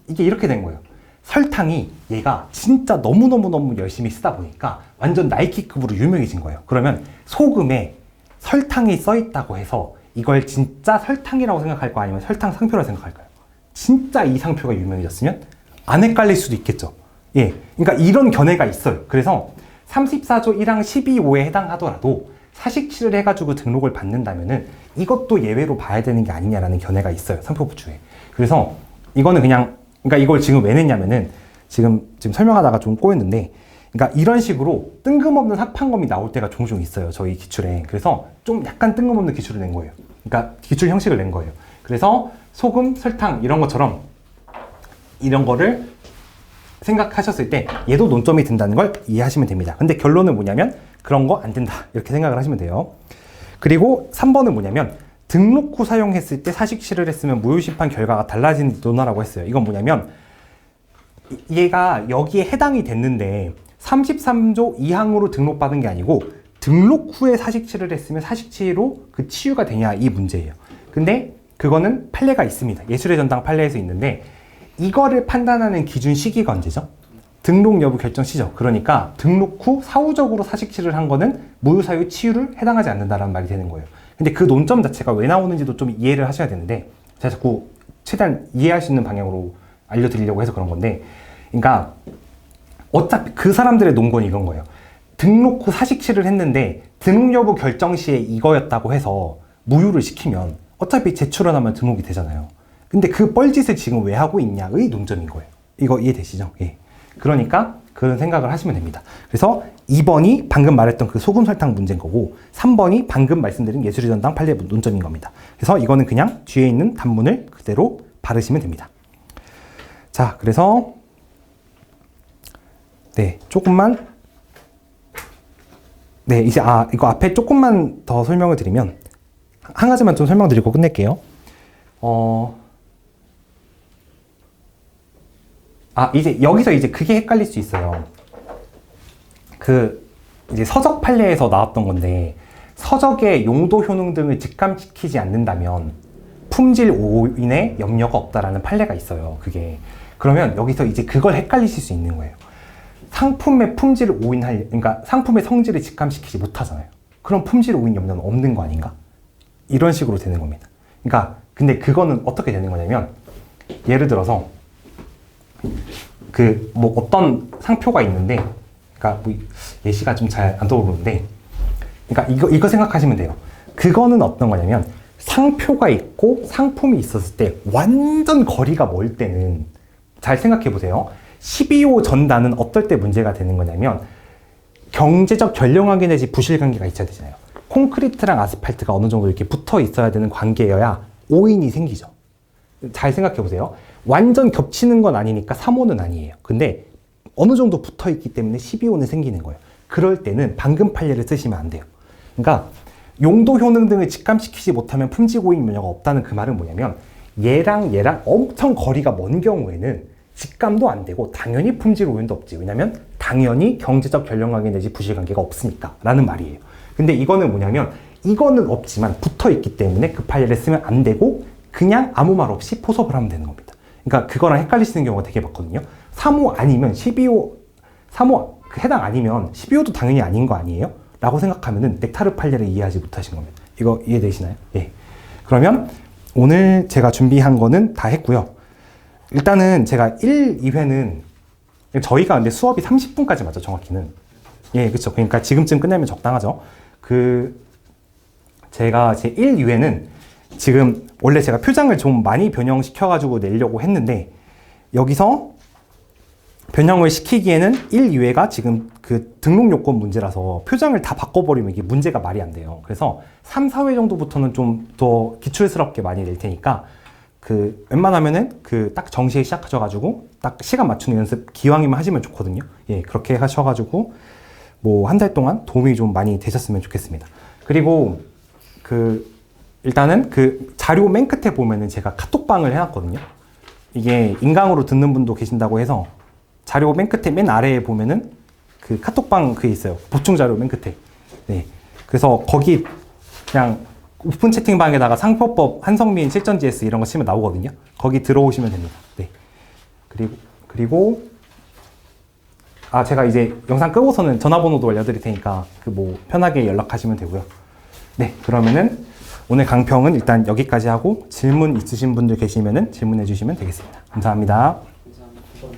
이게 이렇게 된 거예요. 설탕이 얘가 진짜 너무너무 열심히 쓰다 보니까 완전 나이키급으로 유명해진 거예요. 그러면 소금에 설탕이 써있다고 해서 이걸 진짜 설탕이라고 생각할까 아니면 설탕 상표라고 생각할까요? 진짜 이 상표가 유명해졌으면 안 헷갈릴 수도 있겠죠. 예, 그러니까 이런 견해가 있어요. 그래서 34조 1항 12호에 해당하더라도 사식치를 해가지고 등록을 받는다면은 이것도 예외로 봐야 되는 게 아니냐라는 견해가 있어요. 상표부주에. 그래서 이거는 그냥, 그러니까 이걸 지금 왜 냈냐면은 지금 설명하다가 좀 꼬였는데, 그러니까 이런 식으로 뜬금없는 합판검이 나올 때가 종종 있어요. 저희 기출에. 그래서 좀 약간 뜬금없는 기출을 낸 거예요. 그러니까 기출 형식을 낸 거예요. 그래서 소금, 설탕 이런 것처럼 이런 거를 생각하셨을 때 얘도 논점이 든다는 걸 이해하시면 됩니다. 근데 결론은 뭐냐면 그런 거 안 된다 이렇게 생각을 하시면 돼요. 그리고 3번은 뭐냐면 등록 후 사용했을 때 사식치를 했으면 무효심판 결과가 달라진 논하라고 했어요. 이건 뭐냐면 얘가 여기에 해당이 됐는데 33조 2항으로 등록받은 게 아니고 등록 후에 사식치를 했으면 사식치로 그 치유가 되냐 이 문제예요. 근데 그거는 판례가 있습니다. 예술의 전당 판례에서 있는데 이거를 판단하는 기준 시기가 언제죠? 등록 여부 결정 시죠. 그러니까 등록 후 사후적으로 사식치를 한 거는 무효사유 치유를 해당하지 않는다라는 말이 되는 거예요. 근데 그 논점 자체가 왜 나오는지도 좀 이해를 하셔야 되는데 제가 자꾸 최대한 이해할 수 있는 방향으로 알려드리려고 해서 그런 건데, 그러니까 어차피 그 사람들의 논건이 이런 거예요. 등록 후 사식치를 했는데 등록 여부 결정 시에 이거였다고 해서 무효를 시키면 어차피 제출을 하면 등록이 되잖아요. 근데 그 뻘짓을 지금 왜 하고 있냐의 논점인 거예요. 이거 이해되시죠? 예. 그러니까 그런 생각을 하시면 됩니다. 그래서 2번이 방금 말했던 그 소금 설탕 문제인 거고 3번이 방금 말씀드린 예술의 전당 판례 논점인 겁니다. 그래서 이거는 그냥 뒤에 있는 단문을 그대로 바르시면 됩니다. 자, 그래서 네, 조금만 네, 이제 이거 앞에 조금만 더 설명을 드리면 한 가지만 좀 설명드리고 끝낼게요. 이제 여기서 이제 그게 헷갈릴 수 있어요. 이제 서적 판례에서 나왔던 건데 서적의 용도 효능 등을 직감시키지 않는다면 품질 오인에 염려가 없다라는 판례가 있어요. 그게 그러면 여기서 이제 그걸 헷갈리실 수 있는 거예요. 상품의 품질을 그러니까 상품의 성질을 직감시키지 못하잖아요. 그럼 품질 오인 염려는 없는 거 아닌가? 이런 식으로 되는 겁니다. 그러니까 근데 그거는 어떻게 되는 거냐면 예를 들어서 어떤 상표가 있는데, 그러니까 예시가 좀 잘 안 떠오르는데, 그러니까 이거 생각하시면 돼요. 그거는 어떤 거냐면 상표가 있고 상품이 있었을 때 완전 거리가 멀 때는 잘 생각해 보세요. 12호 전단은 어떨 때 문제가 되는 거냐면 경제적 결령관계 내지 부실관계가 있어야 되잖아요. 콘크리트랑 아스팔트가 어느 정도 이렇게 붙어 있어야 되는 관계여야 오인이 생기죠. 잘 생각해 보세요. 완전 겹치는 건 아니니까 3호는 아니에요. 근데 어느 정도 붙어 있기 때문에 12호는 생기는 거예요. 그럴 때는 방금 판례를 쓰시면 안 돼요. 그러니까 용도 효능 등을 직감시키지 못하면 품질 오인 염려가 없다는 그 말은 뭐냐면 얘랑 엄청 거리가 먼 경우에는 직감도 안 되고 당연히 품질 오인도 없지. 왜냐면 당연히 경제적 결령관계 내지 부실관계가 없으니까 라는 말이에요. 근데 이거는 뭐냐면 이거는 없지만 붙어 있기 때문에 그 판례를 쓰면 안 되고 그냥 아무 말 없이 포섭을 하면 되는 겁니다. 그러니까 그거랑 헷갈리시는 경우가 되게 많거든요. 3호 아니면 12호, 3호 해당 아니면 12호도 당연히 아닌 거 아니에요? 라고 생각하면은 넥타르 판례를 이해하지 못하신 겁니다. 이거 이해되시나요? 예. 그러면 오늘 제가 준비한 거는 다 했고요. 일단은 제가 1, 2회는 저희가 근데 수업이 30분까지 맞죠, 정확히는. 예, 그쵸. 그러니까 지금쯤 끝내면 적당하죠. 제가 제 1, 2회는 지금 원래 제가 표장을 좀 많이 변형시켜가지고 내려고 했는데 여기서 변형을 시키기에는 1, 2회가 지금 그 등록 요건 문제라서 표장을 다 바꿔버리면 이게 문제가 말이 안 돼요. 그래서 3, 4회 정도부터는 좀 더 기출스럽게 많이 낼 테니까 웬만하면은 딱 정시에 시작하셔가지고 딱 시간 맞추는 연습 기왕이면 하시면 좋거든요. 예, 그렇게 하셔가지고 뭐 한 달 동안 도움이 좀 많이 되셨으면 좋겠습니다. 그리고 일단은 자료 맨 끝에 보면은 제가 카톡방을 해놨거든요. 이게 인강으로 듣는 분도 계신다고 해서 자료 맨 끝에 맨 아래에 보면은 카톡방 있어요. 보충 자료 맨 끝에. 네. 그래서 거기 그냥 오픈 채팅방에다가 상표법, 한성민, 실전 GS 이런 거 치면 나오거든요. 거기 들어오시면 됩니다. 네. 그리고 제가 이제 영상 끄고서는 전화번호도 알려드릴 테니까 편하게 연락하시면 되고요. 네. 그러면은 오늘 강평은 일단 여기까지 하고 질문 있으신 분들 계시면은 질문해 주시면 되겠습니다. 감사합니다.